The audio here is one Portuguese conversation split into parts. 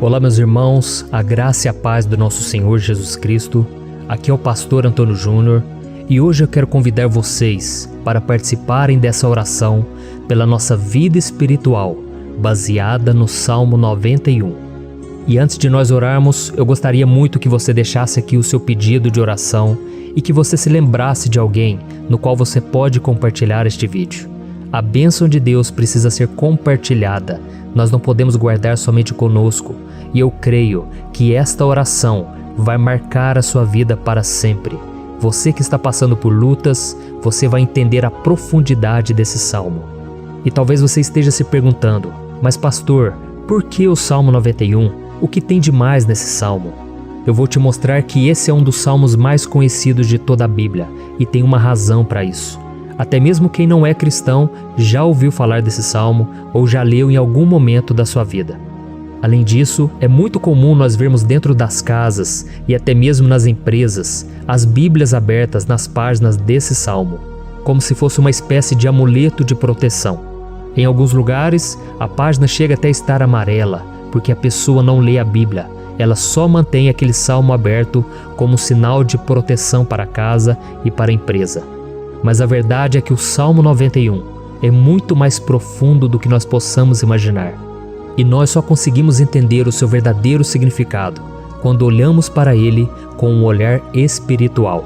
Olá, meus irmãos, a graça e a paz do nosso Senhor Jesus Cristo. Aqui é o pastor Antônio Júnior e hoje eu quero convidar vocês para participarem dessa oração pela nossa vida espiritual, baseada no Salmo 91. E antes de nós orarmos, eu gostaria muito que você deixasse aqui o seu pedido de oração e que você se lembrasse de alguém no qual você pode compartilhar este vídeo. A bênção de Deus precisa ser compartilhada, nós não podemos guardar somente conosco, e eu creio que esta oração vai marcar a sua vida para sempre. Você que está passando por lutas, você vai entender a profundidade desse salmo. E talvez você esteja se perguntando, mas pastor, por que o Salmo 91? O que tem de mais nesse salmo? Eu vou te mostrar que esse é um dos salmos mais conhecidos de toda a Bíblia, e tem uma razão para isso. Até mesmo quem não é cristão já ouviu falar desse salmo ou já leu em algum momento da sua vida. Além disso, é muito comum nós vermos dentro das casas e até mesmo nas empresas as Bíblias abertas nas páginas desse salmo, como se fosse uma espécie de amuleto de proteção. Em alguns lugares, a página chega até a estar amarela, porque a pessoa não lê a Bíblia, ela só mantém aquele salmo aberto como sinal de proteção para a casa e para a empresa. Mas a verdade é que o Salmo 91 é muito mais profundo do que nós possamos imaginar. E nós só conseguimos entender o seu verdadeiro significado quando olhamos para ele com um olhar espiritual.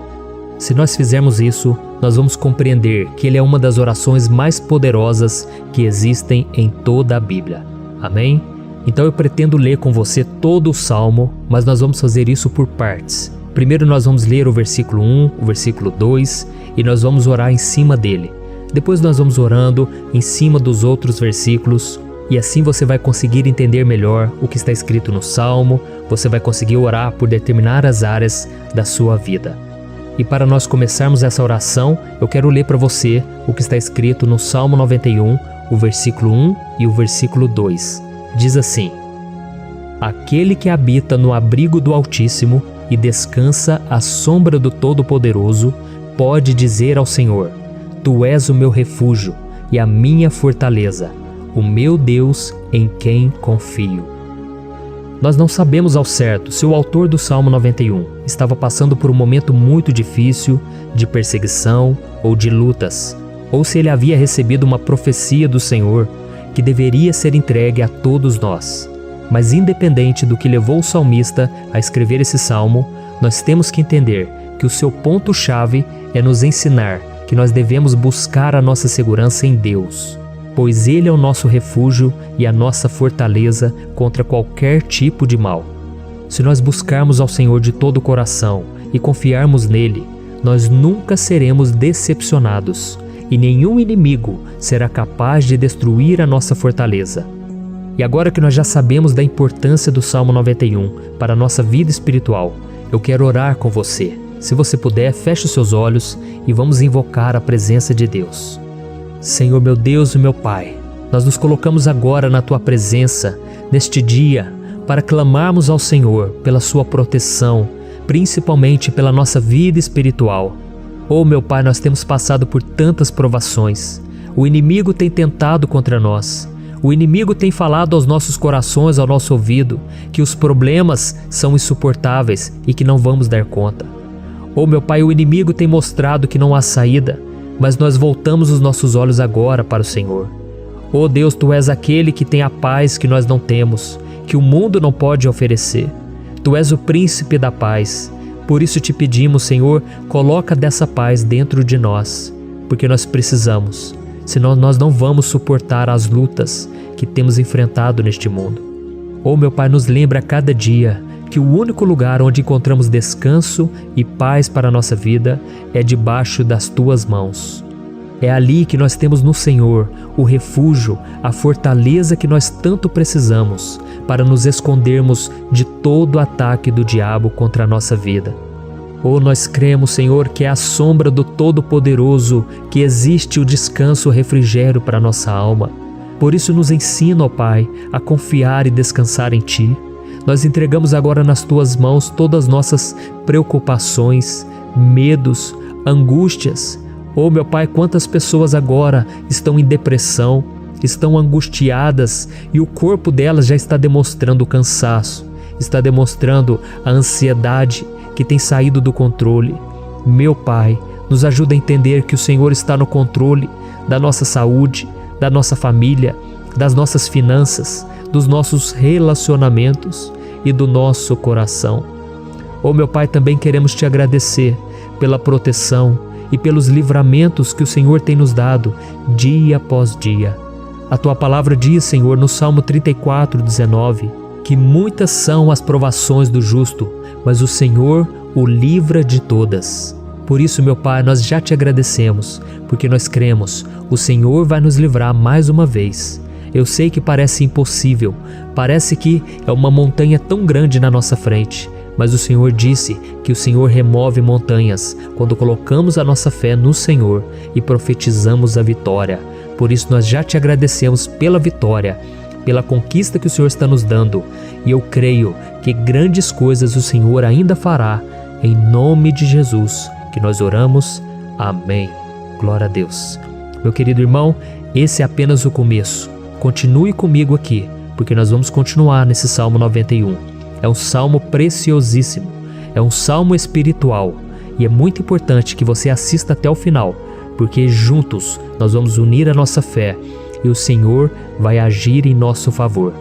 Se nós fizermos isso, nós vamos compreender que ele é uma das orações mais poderosas que existem em toda a Bíblia. Amém? Então eu pretendo ler com você todo o Salmo, mas nós vamos fazer isso por partes. Primeiro nós vamos ler o versículo 1, o versículo 2 e nós vamos orar em cima dele. Depois nós vamos orando em cima dos outros versículos e assim você vai conseguir entender melhor o que está escrito no Salmo, você vai conseguir orar por determinadas áreas da sua vida. E para nós começarmos essa oração, eu quero ler para você o que está escrito no Salmo 91, o versículo 1 e o versículo 2. Diz assim: Aquele que habita no abrigo do Altíssimo e descansa à sombra do Todo-Poderoso, pode dizer ao Senhor: Tu és o meu refúgio e a minha fortaleza, o meu Deus em quem confio. Nós não sabemos ao certo se o autor do Salmo 91 estava passando por um momento muito difícil, de perseguição ou de lutas, ou se ele havia recebido uma profecia do Senhor que deveria ser entregue a todos nós. Mas independente do que levou o salmista a escrever esse salmo, nós temos que entender que o seu ponto-chave é nos ensinar que nós devemos buscar a nossa segurança em Deus, pois Ele é o nosso refúgio e a nossa fortaleza contra qualquer tipo de mal. Se nós buscarmos ao Senhor de todo o coração e confiarmos nele, nós nunca seremos decepcionados e nenhum inimigo será capaz de destruir a nossa fortaleza. E agora que nós já sabemos da importância do Salmo 91 para a nossa vida espiritual, eu quero orar com você. Se você puder, feche os seus olhos e vamos invocar a presença de Deus. Senhor meu Deus e meu Pai, nós nos colocamos agora na Tua presença, neste dia, para clamarmos ao Senhor pela Sua proteção, principalmente pela nossa vida espiritual. Oh meu Pai, nós temos passado por tantas provações. O inimigo tem tentado contra nós. O inimigo tem falado aos nossos corações, ao nosso ouvido, que os problemas são insuportáveis e que não vamos dar conta. Oh meu Pai, o inimigo tem mostrado que não há saída, mas nós voltamos os nossos olhos agora para o Senhor. Oh Deus, Tu és aquele que tem a paz que nós não temos, que o mundo não pode oferecer. Tu és o príncipe da paz. Por isso te pedimos, Senhor, coloca dessa paz dentro de nós, porque nós precisamos. Senão nós não vamos suportar as lutas que temos enfrentado neste mundo. Oh meu Pai, nos lembra a cada dia que o único lugar onde encontramos descanso e paz para a nossa vida é debaixo das Tuas mãos. É ali que nós temos no Senhor o refúgio, a fortaleza que nós tanto precisamos para nos escondermos de todo ataque do diabo contra a nossa vida. Oh, nós cremos, Senhor, que é à sombra do Todo-Poderoso que existe o descanso, o refrigério para a nossa alma. Por isso nos ensina, ó Pai, a confiar e descansar em Ti. Nós entregamos agora nas Tuas mãos todas as nossas preocupações, medos, angústias. Oh, meu Pai, quantas pessoas agora estão em depressão, estão angustiadas e o corpo delas já está demonstrando o cansaço, está demonstrando a ansiedade que tem saído do controle. Meu Pai, nos ajuda a entender que o Senhor está no controle da nossa saúde, da nossa família, das nossas finanças, dos nossos relacionamentos e do nosso coração. Oh, meu Pai, também queremos te agradecer pela proteção e pelos livramentos que o Senhor tem nos dado dia após dia. A tua palavra diz, Senhor, no Salmo 34:19, que muitas são as provações do justo, mas o Senhor o livra de todas. Por isso, meu Pai, nós já te agradecemos, porque nós cremos, o Senhor vai nos livrar mais uma vez. Eu sei que parece impossível, parece que é uma montanha tão grande na nossa frente, mas o Senhor disse que o Senhor remove montanhas quando colocamos a nossa fé no Senhor e profetizamos a vitória. Por isso nós já te agradecemos pela vitória, pela conquista que o Senhor está nos dando, e eu creio que grandes coisas o Senhor ainda fará. Em nome de Jesus que nós oramos. Amém. Glória a Deus. Meu querido irmão, esse é apenas o começo. Continue comigo aqui, porque nós vamos continuar nesse Salmo 91. É um salmo preciosíssimo, é um salmo espiritual, e é muito importante que você assista até o final, porque juntos nós vamos unir a nossa fé e o Senhor vai agir em nosso favor.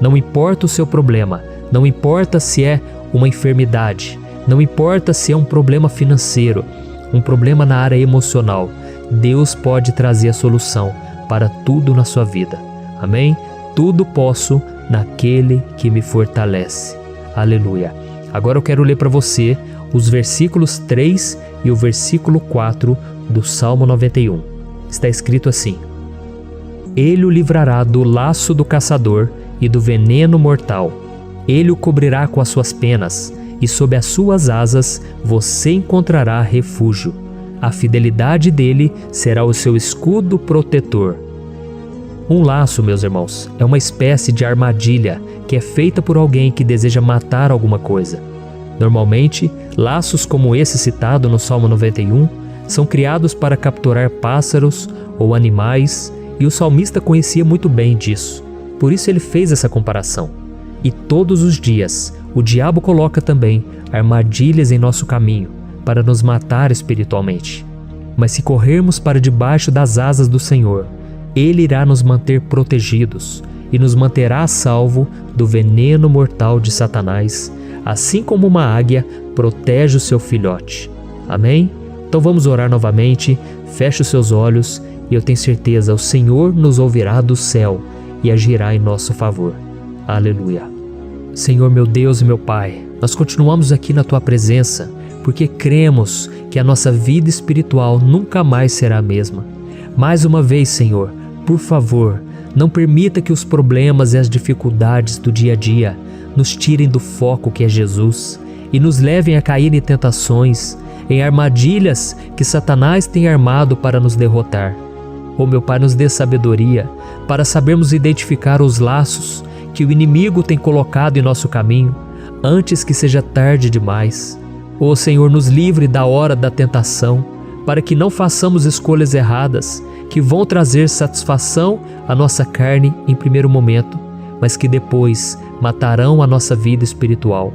Não importa o seu problema, não importa se é uma enfermidade, não importa se é um problema financeiro, um problema na área emocional, Deus pode trazer a solução para tudo na sua vida. Amém? Tudo posso naquele que me fortalece. Aleluia. Agora eu quero ler para você os versículos 3 e o versículo 4 do Salmo 91. Está escrito assim: Ele o livrará do laço do caçador e do veneno mortal. Ele o cobrirá com as suas penas, e sob as suas asas você encontrará refúgio. A fidelidade dele será o seu escudo protetor. Um laço, meus irmãos, é uma espécie de armadilha que é feita por alguém que deseja matar alguma coisa. Normalmente, laços como esse citado no Salmo 91 são criados para capturar pássaros ou animais, e o salmista conhecia muito bem disso. Por isso ele fez essa comparação. E todos os dias, o diabo coloca também armadilhas em nosso caminho para nos matar espiritualmente. Mas se corrermos para debaixo das asas do Senhor, Ele irá nos manter protegidos e nos manterá a salvo do veneno mortal de Satanás, assim como uma águia protege o seu filhote. Amém? Então vamos orar novamente, feche os seus olhos e eu tenho certeza, o Senhor nos ouvirá do céu e agirá em nosso favor. Aleluia. Senhor, meu Deus e meu Pai, nós continuamos aqui na Tua presença porque cremos que a nossa vida espiritual nunca mais será a mesma. Mais uma vez, Senhor, por favor, não permita que os problemas e as dificuldades do dia a dia nos tirem do foco que é Jesus e nos levem a cair em tentações, em armadilhas que Satanás tem armado para nos derrotar. Oh, meu Pai, nos dê sabedoria para sabermos identificar os laços que o inimigo tem colocado em nosso caminho antes que seja tarde demais. Oh, Senhor, nos livre da hora da tentação, para que não façamos escolhas erradas que vão trazer satisfação à nossa carne em primeiro momento, mas que depois matarão a nossa vida espiritual.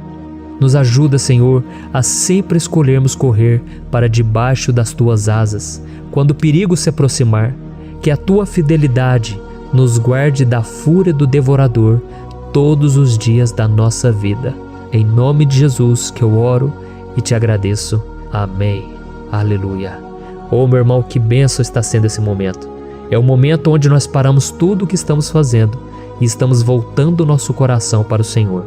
Nos ajuda, Senhor, a sempre escolhermos correr para debaixo das Tuas asas, quando o perigo se aproximar. Que a Tua fidelidade nos guarde da fúria do devorador todos os dias da nossa vida. Em nome de Jesus que eu oro e te agradeço. Amém. Aleluia. Oh, meu irmão, que bênção está sendo esse momento. É o momento onde nós paramos tudo o que estamos fazendo e estamos voltando o nosso coração para o Senhor.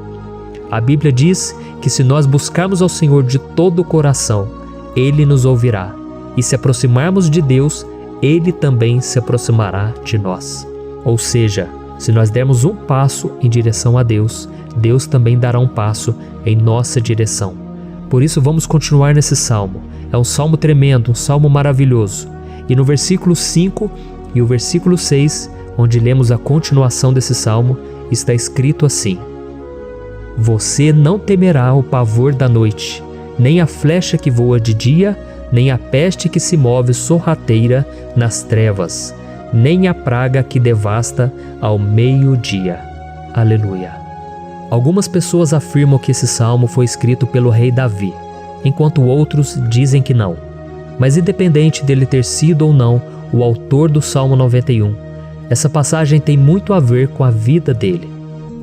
A Bíblia diz que se nós buscarmos ao Senhor de todo o coração, Ele nos ouvirá. E se aproximarmos de Deus, Ele também se aproximará de nós. Ou seja, se nós dermos um passo em direção a Deus, Deus também dará um passo em nossa direção. Por isso vamos continuar nesse salmo. É um salmo tremendo, um salmo maravilhoso. E no versículo 5 e o versículo 6, onde lemos a continuação desse salmo, está escrito assim: Você não temerá o pavor da noite, nem a flecha que voa de dia, nem a peste que se move sorrateira nas trevas. nem a praga que devasta ao meio-dia. Aleluia. Algumas pessoas afirmam que esse salmo foi escrito pelo rei Davi, enquanto outros dizem que não. Mas independente dele ter sido ou não o autor do Salmo 91, essa passagem tem muito a ver com a vida dele.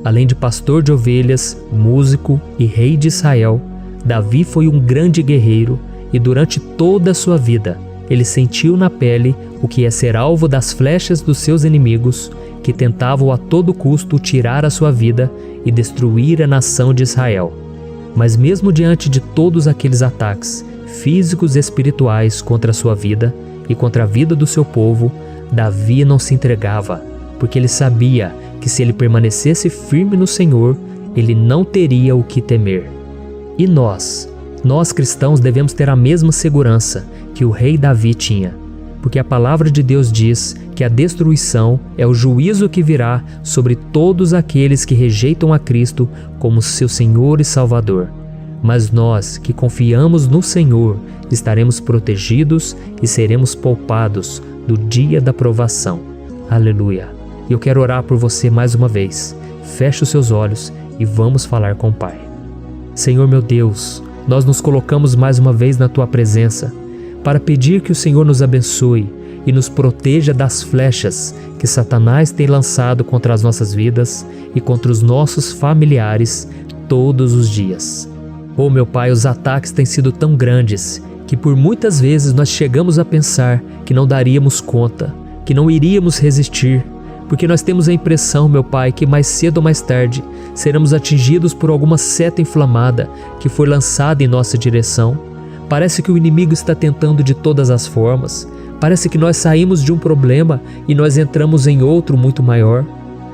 Além de pastor de ovelhas, músico e rei de Israel, Davi foi um grande guerreiro e durante toda a sua vida ele sentiu na pele o que é ser alvo das flechas dos seus inimigos que tentavam a todo custo tirar a sua vida e destruir a nação de Israel. Mas mesmo diante de todos aqueles ataques físicos e espirituais contra a sua vida e contra a vida do seu povo, Davi não se entregava, porque ele sabia que se ele permanecesse firme no Senhor, ele não teria o que temer. E nós cristãos devemos ter a mesma segurança que o rei Davi tinha, porque a palavra de Deus diz que a destruição é o juízo que virá sobre todos aqueles que rejeitam a Cristo como seu Senhor e Salvador. Mas nós que confiamos no Senhor estaremos protegidos e seremos poupados do dia da provação. Aleluia! E eu quero orar por você mais uma vez. Feche os seus olhos e vamos falar com o Pai. Senhor meu Deus, nós nos colocamos mais uma vez na Tua presença para pedir que o Senhor nos abençoe e nos proteja das flechas que Satanás tem lançado contra as nossas vidas e contra os nossos familiares todos os dias. Oh meu Pai, os ataques têm sido tão grandes que por muitas vezes nós chegamos a pensar que não daríamos conta, que não iríamos resistir, porque nós temos a impressão, meu Pai, que mais cedo ou mais tarde seremos atingidos por alguma seta inflamada que foi lançada em nossa direção. Parece que o inimigo está tentando de todas as formas. Parece que nós saímos de um problema e nós entramos em outro muito maior.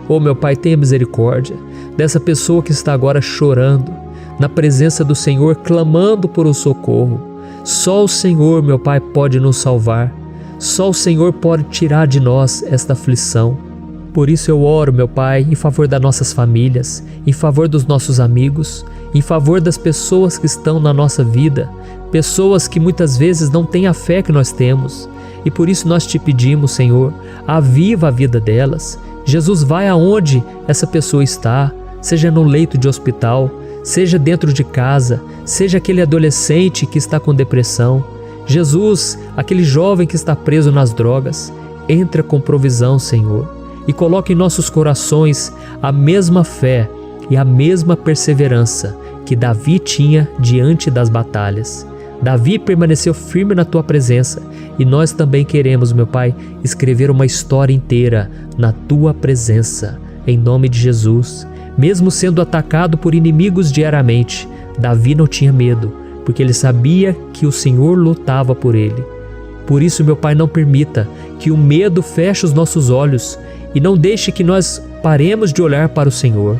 Oh meu Pai, tenha misericórdia dessa pessoa que está agora chorando, na presença do Senhor, clamando por um socorro. Só o Senhor, meu Pai, pode nos salvar. Só o Senhor pode tirar de nós esta aflição. Por isso eu oro, meu Pai, em favor das nossas famílias, em favor dos nossos amigos, em favor das pessoas que estão na nossa vida, pessoas que muitas vezes não têm a fé que nós temos. E por isso nós te pedimos, Senhor, aviva a vida delas. Jesus, vai aonde essa pessoa está, seja no leito de hospital, seja dentro de casa, seja aquele adolescente que está com depressão. Jesus, aquele jovem que está preso nas drogas, entra com provisão, Senhor, e coloca em nossos corações a mesma fé e a mesma perseverança que Davi tinha diante das batalhas. Davi permaneceu firme na Tua presença e nós também queremos, meu Pai, escrever uma história inteira na Tua presença, em nome de Jesus. Mesmo sendo atacado por inimigos diariamente, Davi não tinha medo, porque ele sabia que o Senhor lutava por ele. Por isso, meu Pai, não permita que o medo feche os nossos olhos e não deixe que nós paremos de olhar para o Senhor.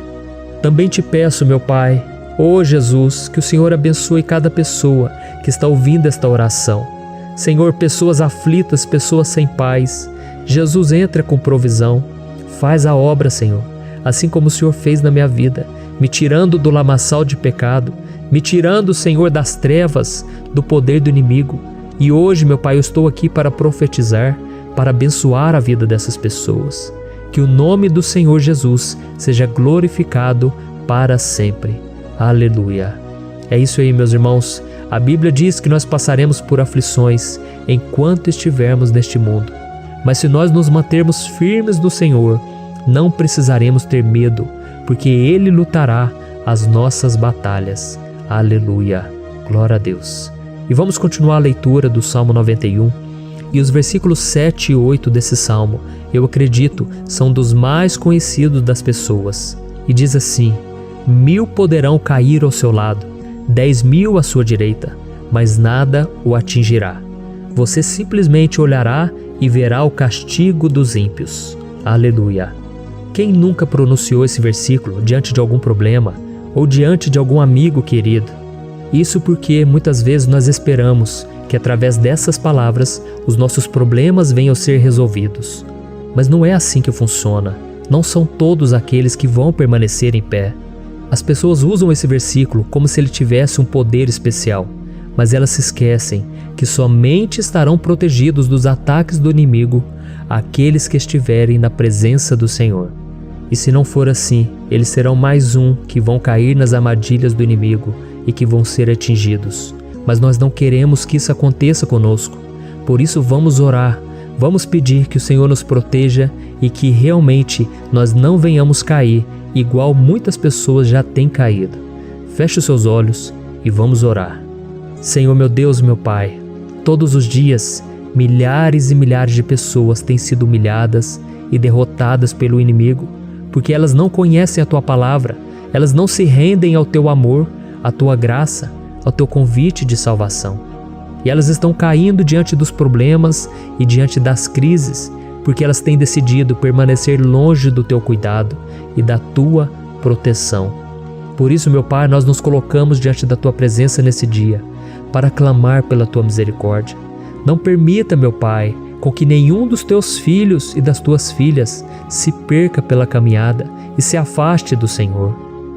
Também te peço, meu Pai, ó Jesus, que o Senhor abençoe cada pessoa que está ouvindo esta oração. Senhor, pessoas aflitas, pessoas sem paz. Jesus, entra com provisão. Faz a obra, Senhor, assim como o Senhor fez na minha vida, me tirando do lamaçal de pecado, me tirando, Senhor, das trevas, do poder do inimigo. E hoje, meu Pai, eu estou aqui para profetizar, para abençoar a vida dessas pessoas. Que o nome do Senhor Jesus seja glorificado para sempre. Aleluia. É isso aí, meus irmãos. A Bíblia diz que nós passaremos por aflições enquanto estivermos neste mundo. Mas se nós nos mantermos firmes no Senhor, não precisaremos ter medo, porque Ele lutará as nossas batalhas. Aleluia. Glória a Deus. E vamos continuar a leitura do Salmo 91. E os versículos 7 e 8 desse salmo, eu acredito, são dos mais conhecidos das pessoas. E diz assim: 1000 poderão cair ao seu lado, 10.000 à sua direita, mas nada o atingirá. Você simplesmente olhará e verá o castigo dos ímpios. Aleluia. Quem nunca pronunciou esse versículo diante de algum problema ou diante de algum amigo querido? Isso porque muitas vezes nós esperamos que através dessas palavras os nossos problemas venham a ser resolvidos. Mas não é assim que funciona. Não são todos aqueles que vão permanecer em pé. As pessoas usam esse versículo como se ele tivesse um poder especial, mas elas se esquecem que somente estarão protegidos dos ataques do inimigo àqueles que estiverem na presença do Senhor. E se não for assim, eles serão mais um que vão cair nas armadilhas do inimigo e que vão ser atingidos. Mas nós não queremos que isso aconteça conosco. Por isso vamos orar, vamos pedir que o Senhor nos proteja e que realmente nós não venhamos cair igual muitas pessoas já têm caído. Feche os seus olhos e vamos orar. Senhor meu Deus, meu Pai, todos os dias milhares e milhares de pessoas têm sido humilhadas e derrotadas pelo inimigo, porque elas não conhecem a Tua palavra, elas não se rendem ao Teu amor, à Tua graça, ao Teu convite de salvação. E elas estão caindo diante dos problemas e diante das crises, porque elas têm decidido permanecer longe do Teu cuidado e da Tua proteção. Por isso, meu Pai, nós nos colocamos diante da Tua presença nesse dia, para clamar pela Tua misericórdia. Não permita, meu Pai, com que nenhum dos Teus filhos e das Tuas filhas se perca pela caminhada e se afaste do Senhor.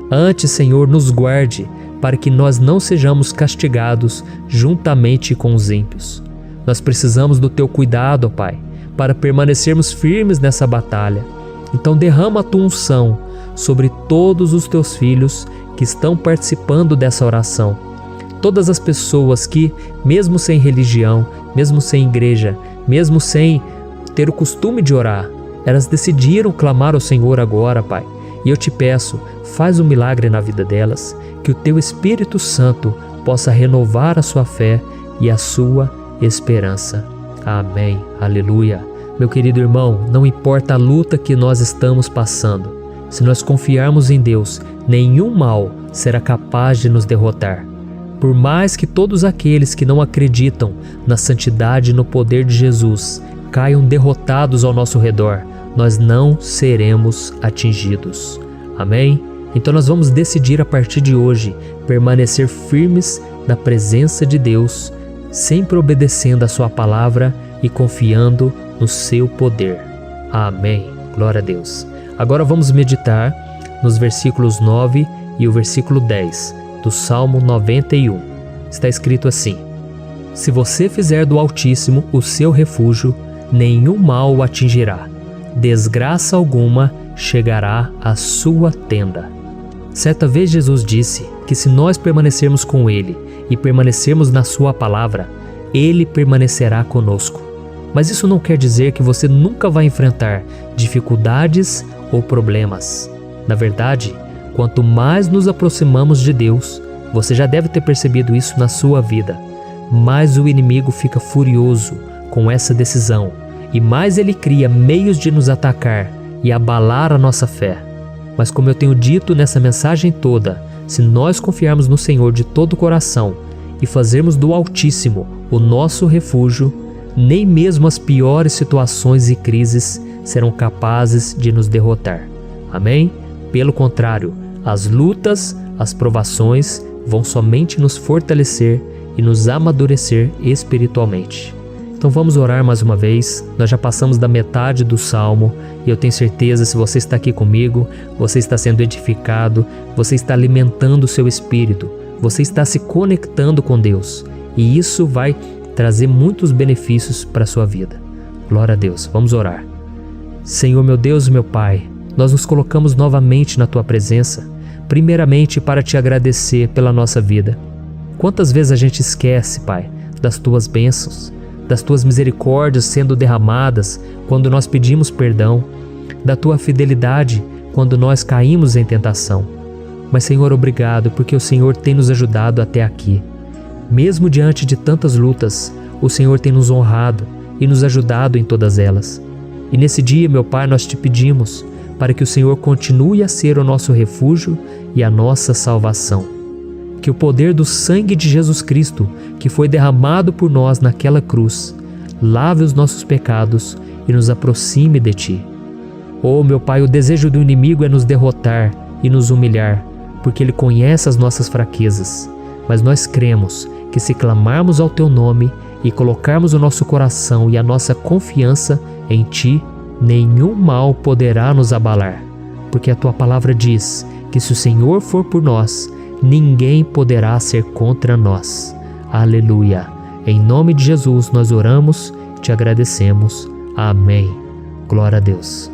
Antes, Senhor, nos guarde, para que nós não sejamos castigados juntamente com os ímpios. Nós precisamos do Teu cuidado, ó Pai, para permanecermos firmes nessa batalha. Então derrama a Tua unção sobre todos os Teus filhos que estão participando dessa oração. Todas as pessoas que, mesmo sem religião, mesmo sem igreja, mesmo sem ter o costume de orar, elas decidiram clamar ao Senhor agora, Pai. E eu te peço, faz um milagre na vida delas, que o Teu Espírito Santo possa renovar a sua fé e a sua esperança. Amém. Aleluia. Meu querido irmão, não importa a luta que nós estamos passando, se nós confiarmos em Deus, nenhum mal será capaz de nos derrotar. Por mais que todos aqueles que não acreditam na santidade e no poder de Jesus caiam derrotados ao nosso redor, nós não seremos atingidos. Amém? Então nós vamos decidir a partir de hoje permanecer firmes na presença de Deus, sempre obedecendo a Sua palavra e confiando no Seu poder. Amém. Glória a Deus. Agora vamos meditar nos versículos 9 e o versículo 10 do Salmo 91. Está escrito assim: Se você fizer do Altíssimo o seu refúgio, nenhum mal o atingirá, desgraça alguma chegará à sua tenda. Certa vez Jesus disse que se nós permanecermos com Ele e permanecermos na Sua palavra, Ele permanecerá conosco. Mas isso não quer dizer que você nunca vai enfrentar dificuldades ou problemas. Na verdade, quanto mais nos aproximamos de Deus, você já deve ter percebido isso na sua vida, mais o inimigo fica furioso com essa decisão e mais ele cria meios de nos atacar e abalar a nossa fé. Mas como eu tenho dito nessa mensagem toda, se nós confiarmos no Senhor de todo o coração e fazermos do Altíssimo o nosso refúgio, nem mesmo as piores situações e crises serão capazes de nos derrotar. Amém? Pelo contrário, as lutas, as provações vão somente nos fortalecer e nos amadurecer espiritualmente. Então vamos orar mais uma vez. Nós já passamos da metade do Salmo e eu tenho certeza, se você está aqui comigo, você está sendo edificado, você está alimentando o seu espírito, você está se conectando com Deus e isso vai trazer muitos benefícios para a sua vida. Glória a Deus. Vamos orar. Senhor meu Deus e meu Pai, nós nos colocamos novamente na Tua presença, primeiramente para Te agradecer pela nossa vida. Quantas vezes a gente esquece, Pai, das Tuas bênçãos, das Tuas misericórdias sendo derramadas quando nós pedimos perdão, da Tua fidelidade quando nós caímos em tentação. Mas, Senhor, obrigado, porque o Senhor tem nos ajudado até aqui. Mesmo diante de tantas lutas, o Senhor tem nos honrado e nos ajudado em todas elas. E nesse dia, meu Pai, nós Te pedimos para que o Senhor continue a ser o nosso refúgio e a nossa salvação. Que o poder do sangue de Jesus Cristo, que foi derramado por nós naquela cruz, lave os nossos pecados e nos aproxime de Ti. Oh, meu Pai, o desejo do inimigo é nos derrotar e nos humilhar, porque ele conhece as nossas fraquezas. Mas nós cremos que se clamarmos ao Teu nome e colocarmos o nosso coração e a nossa confiança em Ti, nenhum mal poderá nos abalar, porque a Tua palavra diz que se o Senhor for por nós, ninguém poderá ser contra nós. Aleluia! Em nome de Jesus nós oramos e Te agradecemos. Amém. Glória a Deus.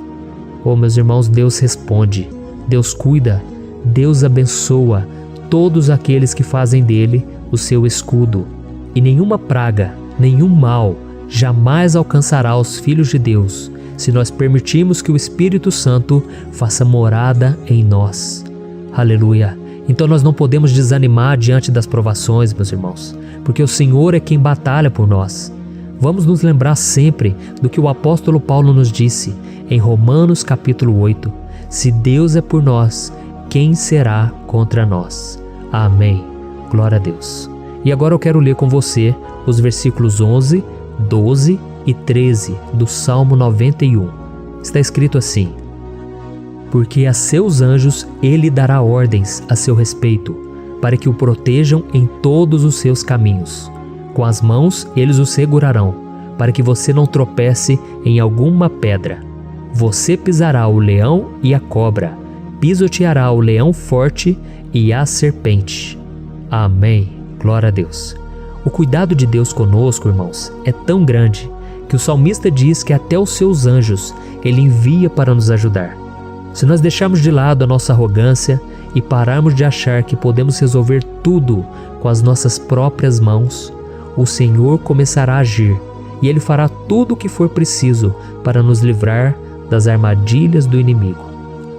Oh, meus irmãos, Deus responde, Deus cuida, Deus abençoa todos aqueles que fazem dele o seu escudo. E nenhuma praga, nenhum mal jamais alcançará os filhos de Deus, se nós permitirmos que o Espírito Santo faça morada em nós. Aleluia! Então nós não podemos desanimar diante das provações, meus irmãos, porque o Senhor é quem batalha por nós. Vamos nos lembrar sempre do que o apóstolo Paulo nos disse em Romanos capítulo 8. Se Deus é por nós, quem será contra nós? Amém. Glória a Deus. E agora eu quero ler com você os versículos 11, 12 e 13 do Salmo 91. Está escrito assim: porque a seus anjos ele dará ordens a seu respeito, para que o protejam em todos os seus caminhos. Com as mãos eles o segurarão, para que você não tropece em alguma pedra. Você pisará o leão e a cobra, pisoteará o leão forte e a serpente. Amém. Glória a Deus. O cuidado de Deus conosco, irmãos, é tão grande que o salmista diz que até os seus anjos ele envia para nos ajudar. Se nós deixarmos de lado a nossa arrogância e pararmos de achar que podemos resolver tudo com as nossas próprias mãos, o Senhor começará a agir e Ele fará tudo o que for preciso para nos livrar das armadilhas do inimigo.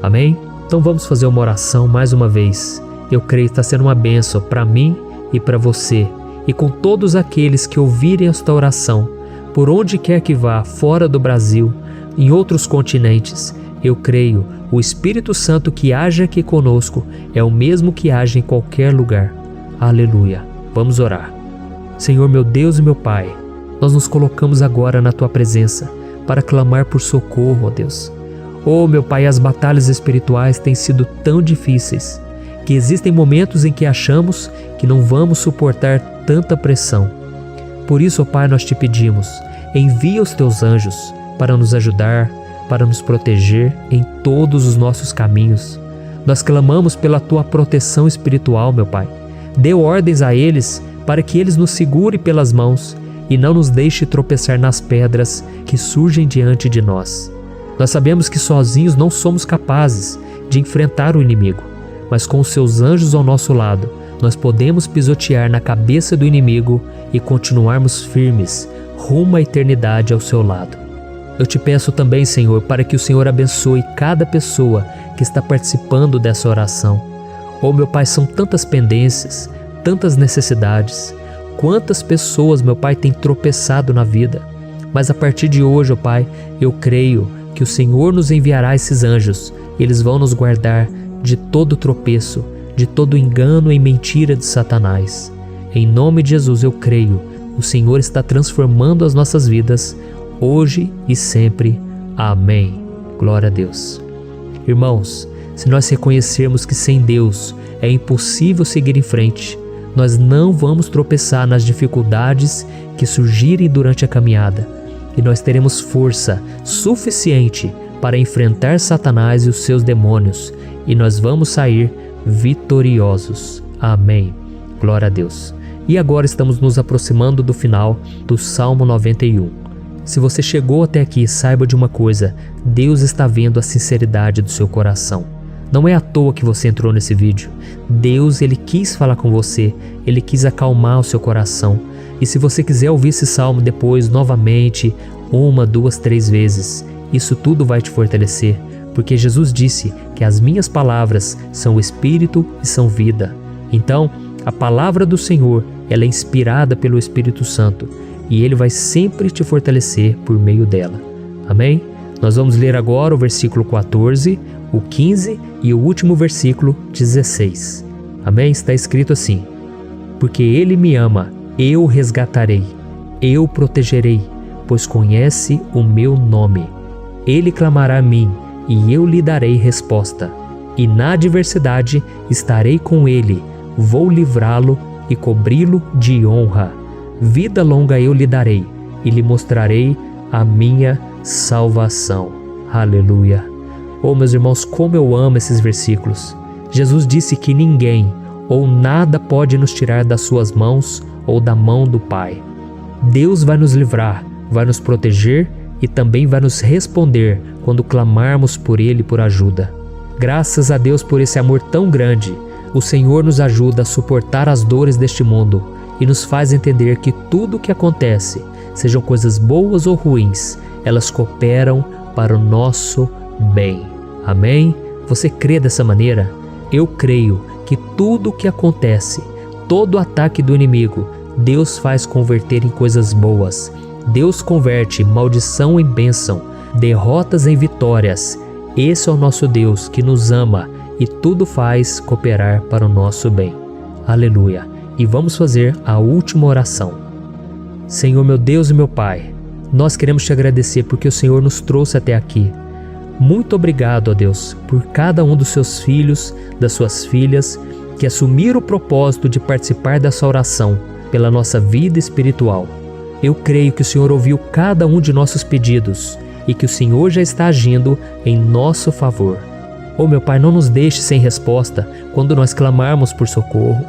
Amém? Então vamos fazer uma oração mais uma vez. Eu creio que está sendo uma bênção para mim e para você, e com todos aqueles que ouvirem esta oração, por onde quer que vá, fora do Brasil, em outros continentes. Eu creio, o Espírito Santo que age aqui conosco é o mesmo que age em qualquer lugar. Aleluia. Vamos orar. Senhor, meu Deus e meu Pai, nós nos colocamos agora na Tua presença para clamar por socorro, ó Deus. Oh, meu Pai, as batalhas espirituais têm sido tão difíceis que existem momentos em que achamos que não vamos suportar tanta pressão. Por isso, ó Pai, nós te pedimos, envia os Teus anjos para nos ajudar, para nos proteger em todos os nossos caminhos. Nós clamamos pela Tua proteção espiritual, meu Pai. Dê ordens a eles para que eles nos segurem pelas mãos e não nos deixe tropeçar nas pedras que surgem diante de nós. Nós sabemos que sozinhos não somos capazes de enfrentar o inimigo, mas com os Seus anjos ao nosso lado, nós podemos pisotear na cabeça do inimigo e continuarmos firmes rumo à eternidade ao Seu lado. Eu te peço também, Senhor, para que o Senhor abençoe cada pessoa que está participando dessa oração. Oh, meu Pai, são tantas pendências, tantas necessidades. Quantas pessoas, meu Pai, têm tropeçado na vida. Mas a partir de hoje, ó Pai, eu creio que o Senhor nos enviará esses anjos. Eles vão nos guardar de todo tropeço, de todo engano e mentira de Satanás. Em nome de Jesus eu creio, o Senhor está transformando as nossas vidas, hoje e sempre. Amém. Glória a Deus. Irmãos, se nós reconhecermos que sem Deus é impossível seguir em frente, nós não vamos tropeçar nas dificuldades que surgirem durante a caminhada, e nós teremos força suficiente para enfrentar Satanás e os seus demônios, e nós vamos sair vitoriosos. Amém. Glória a Deus. E agora estamos nos aproximando do final do Salmo 91. Se você chegou até aqui, saiba de uma coisa: Deus está vendo a sinceridade do seu coração. Não é à toa que você entrou nesse vídeo. Deus, Ele quis falar com você, Ele quis acalmar o seu coração. E se você quiser ouvir esse salmo depois, novamente, 1, 2, 3 vezes, isso tudo vai te fortalecer, porque Jesus disse que as minhas palavras são espírito e são vida. Então, a palavra do Senhor, ela é inspirada pelo Espírito Santo, e Ele vai sempre te fortalecer por meio dela. Amém? Nós vamos ler agora o versículo 14, o 15 e o último versículo 16. Amém? Está escrito assim: porque Ele me ama, eu o resgatarei, eu o protegerei, pois conhece o meu nome. Ele clamará a mim, e eu lhe darei resposta. E na adversidade estarei com ele, vou livrá-lo e cobri-lo de honra. Vida longa eu lhe darei, e lhe mostrarei a minha salvação. Aleluia. Oh, meus irmãos, como eu amo esses versículos. Jesus disse que ninguém ou nada pode nos tirar das suas mãos ou da mão do Pai. Deus vai nos livrar, vai nos proteger e também vai nos responder quando clamarmos por Ele por ajuda. Graças a Deus por esse amor tão grande, o Senhor nos ajuda a suportar as dores deste mundo e nos faz entender que tudo o que acontece, sejam coisas boas ou ruins, elas cooperam para o nosso bem. Amém? Você crê dessa maneira? Eu creio que tudo o que acontece, todo ataque do inimigo, Deus faz converter em coisas boas. Deus converte maldição em bênção, derrotas em vitórias. Esse é o nosso Deus que nos ama e tudo faz cooperar para o nosso bem. Aleluia! E vamos fazer a última oração. Senhor meu Deus e meu Pai, nós queremos te agradecer porque o Senhor nos trouxe até aqui. Muito obrigado, ó Deus, por cada um dos seus filhos, das suas filhas, que assumiram o propósito de participar dessa oração pela nossa vida espiritual. Eu creio que o Senhor ouviu cada um de nossos pedidos e que o Senhor já está agindo em nosso favor. Oh meu Pai, não nos deixe sem resposta quando nós clamarmos por socorro.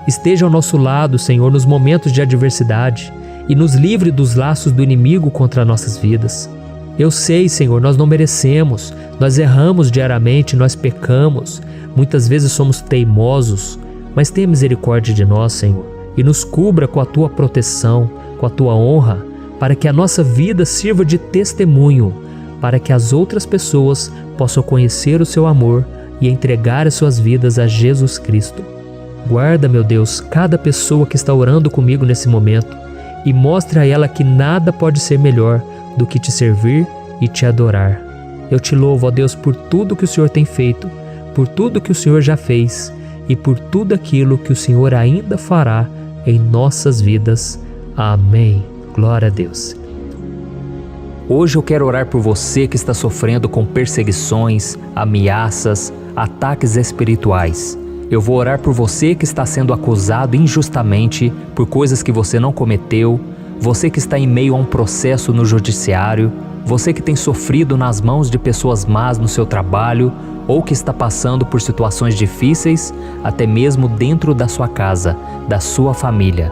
Esteja ao nosso lado, Senhor, nos momentos de adversidade e nos livre dos laços do inimigo contra nossas vidas. Eu sei, Senhor, nós não merecemos, nós erramos diariamente, nós pecamos, muitas vezes somos teimosos, mas tenha misericórdia de nós, Senhor, e nos cubra com a Tua proteção, com a Tua honra, para que a nossa vida sirva de testemunho, para que as outras pessoas possam conhecer o Seu amor e entregar as suas vidas a Jesus Cristo. Guarda, meu Deus, cada pessoa que está orando comigo nesse momento e mostre a ela que nada pode ser melhor do que te servir e te adorar. Eu te louvo, ó Deus, por tudo que o Senhor tem feito, por tudo que o Senhor já fez e por tudo aquilo que o Senhor ainda fará em nossas vidas. Amém. Glória a Deus. Hoje eu quero orar por você que está sofrendo com perseguições, ameaças, ataques espirituais. Eu vou orar por você que está sendo acusado injustamente por coisas que você não cometeu, você que está em meio a um processo no judiciário, você que tem sofrido nas mãos de pessoas más no seu trabalho ou que está passando por situações difíceis, até mesmo dentro da sua casa, da sua família.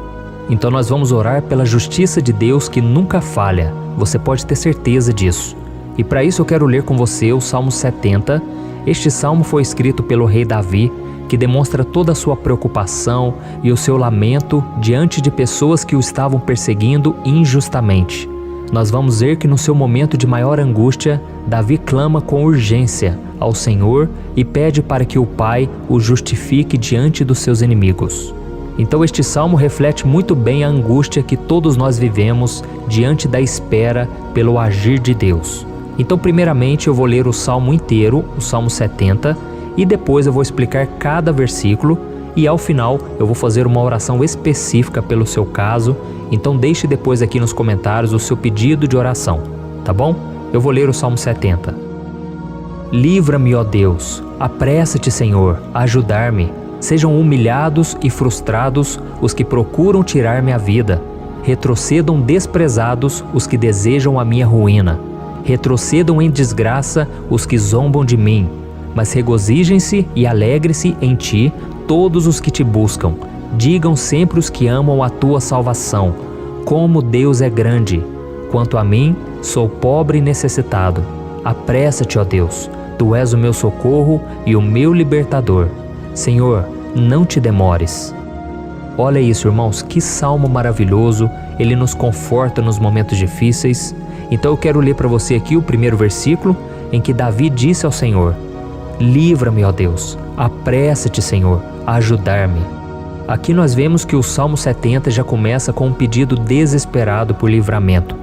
Então nós vamos orar pela justiça de Deus que nunca falha, você pode ter certeza disso. E para isso eu quero ler com você o Salmo 70. Este salmo foi escrito pelo rei Davi, que demonstra toda a sua preocupação e o seu lamento diante de pessoas que o estavam perseguindo injustamente. Nós vamos ver que no seu momento de maior angústia, Davi clama com urgência ao Senhor e pede para que o Pai o justifique diante dos seus inimigos. Então este salmo reflete muito bem a angústia que todos nós vivemos diante da espera pelo agir de Deus. Então primeiramente eu vou ler o salmo inteiro, o Salmo 70, e depois eu vou explicar cada versículo e ao final eu vou fazer uma oração específica pelo seu caso, então deixe depois aqui nos comentários o seu pedido de oração, tá bom? Eu vou ler o Salmo 70. Livra-me, ó Deus, apressa-te, Senhor, a ajudar-me. Sejam humilhados e frustrados os que procuram tirar minha vida. Retrocedam desprezados os que desejam a minha ruína. Retrocedam em desgraça os que zombam de mim. Mas regozijem-se e alegre-se em ti todos os que te buscam. Digam sempre os que amam a tua salvação, como Deus é grande. Quanto a mim, sou pobre e necessitado. Apressa-te, ó Deus, tu és o meu socorro e o meu libertador. Senhor, não te demores. Olha isso, irmãos, que salmo maravilhoso, ele nos conforta nos momentos difíceis. Então eu quero ler para você aqui o primeiro versículo, em que Davi disse ao Senhor: livra-me, ó Deus, apressa-te, Senhor, a ajudar-me. Aqui nós vemos que o Salmo 70 já começa com um pedido desesperado por livramento.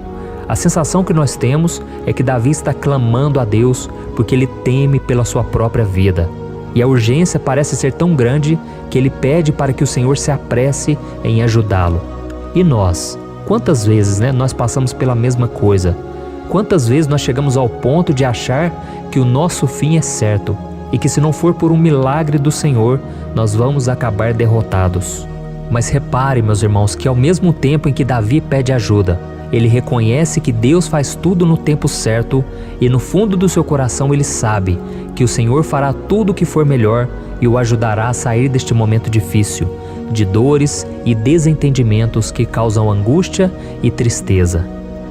A sensação que nós temos é que Davi está clamando a Deus porque ele teme pela sua própria vida. E a urgência parece ser tão grande que ele pede para que o Senhor se apresse em ajudá-lo. E nós? Quantas vezes nós passamos pela mesma coisa? Quantas vezes nós chegamos ao ponto de achar que o nosso fim é certo e que se não for por um milagre do Senhor, nós vamos acabar derrotados? Mas repare, meus irmãos, que ao mesmo tempo em que Davi pede ajuda, ele reconhece que Deus faz tudo no tempo certo e no fundo do seu coração ele sabe que o Senhor fará tudo o que for melhor e o ajudará a sair deste momento difícil, de dores e desentendimentos que causam angústia e tristeza.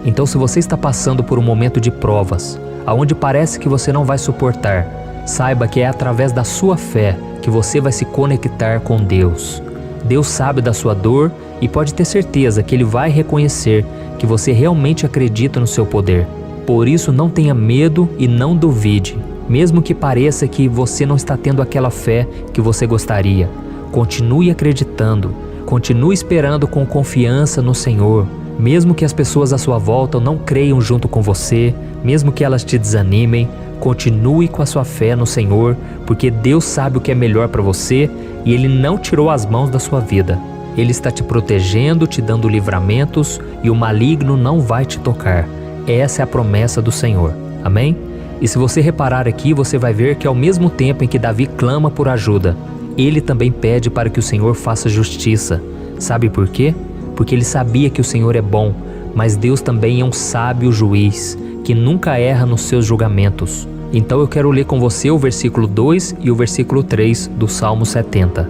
Então, se você está passando por um momento de provas, aonde parece que você não vai suportar, saiba que é através da sua fé que você vai se conectar com Deus. Deus sabe da sua dor e pode ter certeza que Ele vai reconhecer que você realmente acredita no seu poder. Por isso, não tenha medo e não duvide, mesmo que pareça que você não está tendo aquela fé que você gostaria. Continue acreditando, continue esperando com confiança no Senhor. Mesmo que as pessoas à sua volta não creiam junto com você, mesmo que elas te desanimem, continue com a sua fé no Senhor, porque Deus sabe o que é melhor para você e Ele não tirou as mãos da sua vida. Ele está te protegendo, te dando livramentos e o maligno não vai te tocar. Essa é a promessa do Senhor. Amém? E se você reparar aqui, você vai ver que ao mesmo tempo em que Davi clama por ajuda, ele também pede para que o Senhor faça justiça. Sabe por quê? Porque ele sabia que o Senhor é bom, mas Deus também é um sábio juiz, que nunca erra nos seus julgamentos. Então eu quero ler com você o versículo 2 e o versículo 3 do Salmo 70.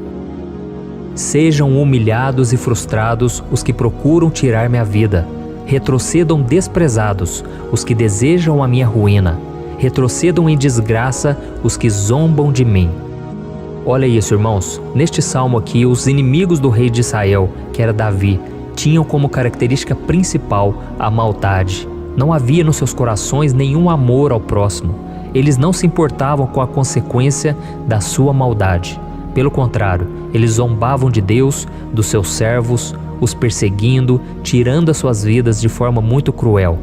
Sejam humilhados e frustrados os que procuram tirar minha vida. Retrocedam desprezados os que desejam a minha ruína. Retrocedam em desgraça os que zombam de mim. Olha isso, irmãos. Neste salmo aqui, os inimigos do rei de Israel, que era Davi, tinham como característica principal a maldade. Não havia nos seus corações nenhum amor ao próximo. Eles não se importavam com a consequência da sua maldade. Pelo contrário, eles zombavam de Deus, dos seus servos, os perseguindo, tirando as suas vidas de forma muito cruel.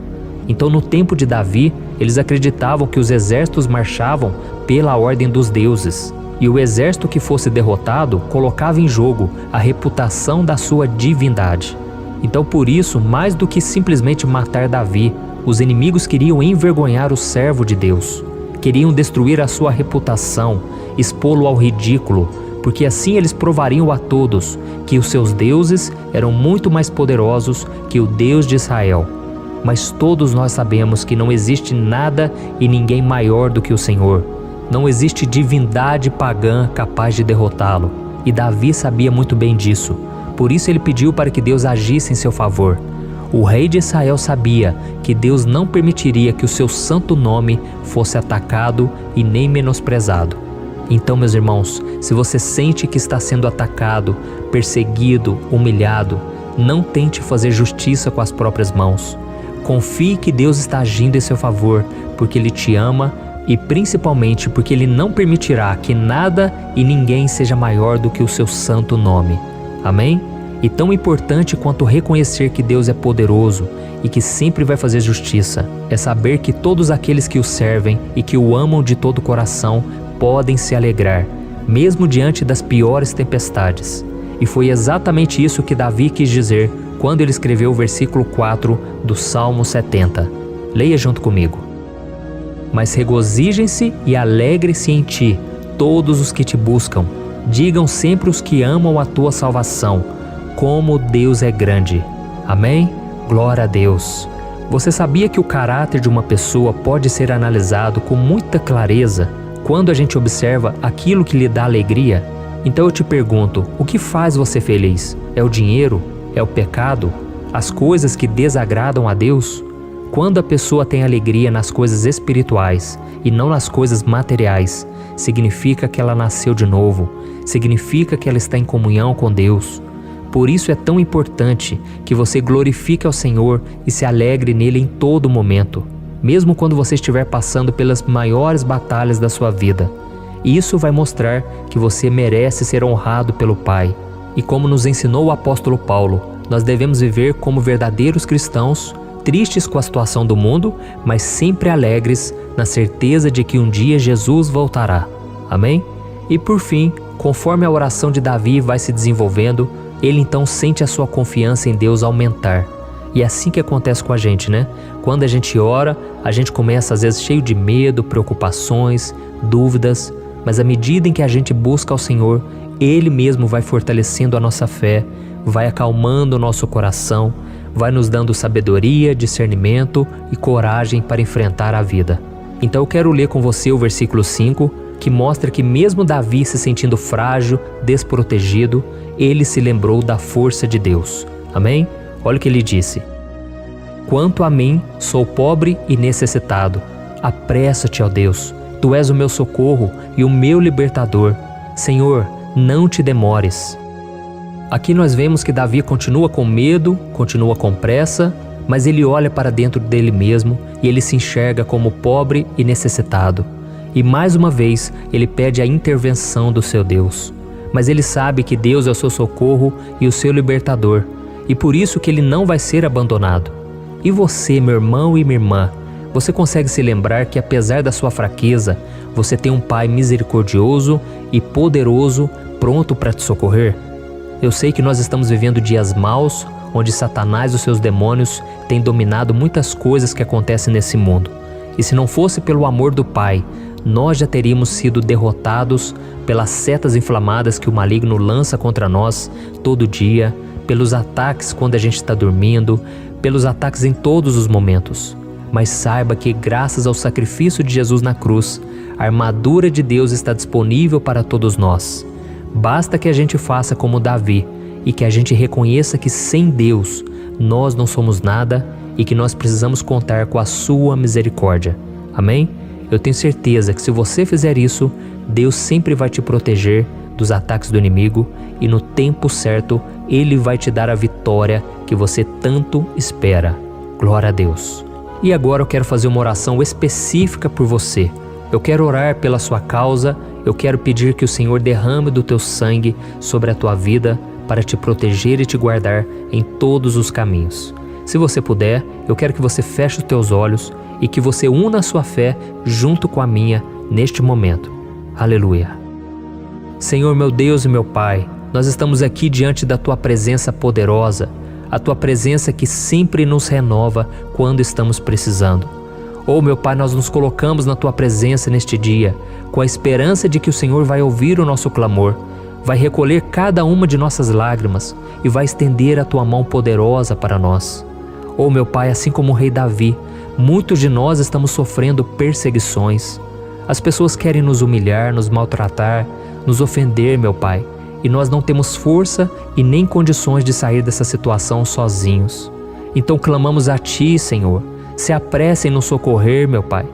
Então, no tempo de Davi, eles acreditavam que os exércitos marchavam pela ordem dos deuses. E o exército que fosse derrotado colocava em jogo a reputação da sua divindade. Então, por isso, mais do que simplesmente matar Davi, os inimigos queriam envergonhar o servo de Deus. Queriam destruir a sua reputação, expô-lo ao ridículo, porque assim eles provariam a todos que os seus deuses eram muito mais poderosos que o Deus de Israel. Mas todos nós sabemos que não existe nada e ninguém maior do que o Senhor. Não existe divindade pagã capaz de derrotá-lo, e Davi sabia muito bem disso. Por isso ele pediu para que Deus agisse em seu favor. O rei de Israel sabia que Deus não permitiria que o seu santo nome fosse atacado e nem menosprezado. Então, meus irmãos, se você sente que está sendo atacado, perseguido, humilhado, não tente fazer justiça com as próprias mãos. Confie que Deus está agindo em seu favor, porque Ele te ama e principalmente porque Ele não permitirá que nada e ninguém seja maior do que o seu santo nome. Amém? E tão importante quanto reconhecer que Deus é poderoso e que sempre vai fazer justiça, é saber que todos aqueles que o servem e que o amam de todo o coração podem se alegrar, mesmo diante das piores tempestades. E foi exatamente isso que Davi quis dizer quando ele escreveu o versículo 4 do Salmo 70. Leia junto comigo. Mas regozijem-se e alegrem-se em ti, todos os que te buscam. Digam sempre os que amam a tua salvação, como Deus é grande. Amém? Glória a Deus. Você sabia que o caráter de uma pessoa pode ser analisado com muita clareza quando a gente observa aquilo que lhe dá alegria? Então eu te pergunto, o que faz você feliz? É o dinheiro? É o pecado? As coisas que desagradam a Deus? Quando a pessoa tem alegria nas coisas espirituais e não nas coisas materiais, significa que ela nasceu de novo, significa que ela está em comunhão com Deus. Por isso é tão importante que você glorifique ao Senhor e se alegre nele em todo momento, mesmo quando você estiver passando pelas maiores batalhas da sua vida. Isso vai mostrar que você merece ser honrado pelo Pai. E como nos ensinou o apóstolo Paulo, nós devemos viver como verdadeiros cristãos, tristes com a situação do mundo, mas sempre alegres na certeza de que um dia Jesus voltará. Amém? E por fim, conforme a oração de Davi vai se desenvolvendo, ele então sente a sua confiança em Deus aumentar. E é assim que acontece com a gente, né? Quando a gente ora, a gente começa às vezes cheio de medo, preocupações, dúvidas, mas à medida em que a gente busca ao Senhor, Ele mesmo vai fortalecendo a nossa fé, vai acalmando o nosso coração, vai nos dando sabedoria, discernimento e coragem para enfrentar a vida. Então eu quero ler com você o versículo 5, que mostra que mesmo Davi se sentindo frágil, desprotegido, ele se lembrou da força de Deus. Amém? Olha o que ele disse. Quanto a mim, sou pobre e necessitado. Apressa-te, ó Deus, Tu és o meu socorro e o meu libertador. Senhor, não te demores. Aqui nós vemos que Davi continua com medo, continua com pressa, mas ele olha para dentro dele mesmo e ele se enxerga como pobre e necessitado. E mais uma vez ele pede a intervenção do seu Deus. Mas ele sabe que Deus é o seu socorro e o seu libertador, e por isso que ele não vai ser abandonado. E você, meu irmão e minha irmã, você consegue se lembrar que apesar da sua fraqueza, você tem um Pai misericordioso e poderoso pronto para te socorrer? Eu sei que nós estamos vivendo dias maus, onde Satanás e os seus demônios têm dominado muitas coisas que acontecem nesse mundo. E se não fosse pelo amor do Pai, nós já teríamos sido derrotados pelas setas inflamadas que o maligno lança contra nós todo dia, pelos ataques quando a gente está dormindo, pelos ataques em todos os momentos. Mas saiba que graças ao sacrifício de Jesus na cruz, a armadura de Deus está disponível para todos nós. Basta que a gente faça como Davi e que a gente reconheça que sem Deus nós não somos nada e que nós precisamos contar com a sua misericórdia. Amém? Eu tenho certeza que se você fizer isso, Deus sempre vai te proteger dos ataques do inimigo e no tempo certo Ele vai te dar a vitória que você tanto espera. Glória a Deus. E agora eu quero fazer uma oração específica por você. Eu quero orar pela sua causa, eu quero pedir que o Senhor derrame do teu sangue sobre a tua vida para te proteger e te guardar em todos os caminhos. Se você puder, eu quero que você feche os teus olhos e que você una a sua fé junto com a minha neste momento. Aleluia. Senhor, meu Deus e meu Pai, nós estamos aqui diante da Tua presença poderosa, a Tua presença que sempre nos renova quando estamos precisando. Oh, meu Pai, nós nos colocamos na Tua presença neste dia, com a esperança de que o Senhor vai ouvir o nosso clamor, vai recolher cada uma de nossas lágrimas e vai estender a Tua mão poderosa para nós. Oh, meu Pai, assim como o rei Davi, muitos de nós estamos sofrendo perseguições. As pessoas querem nos humilhar, nos maltratar, nos ofender, meu Pai, e nós não temos força e nem condições de sair dessa situação sozinhos. Então clamamos a Ti, Senhor, se apresse em nos socorrer, meu Pai.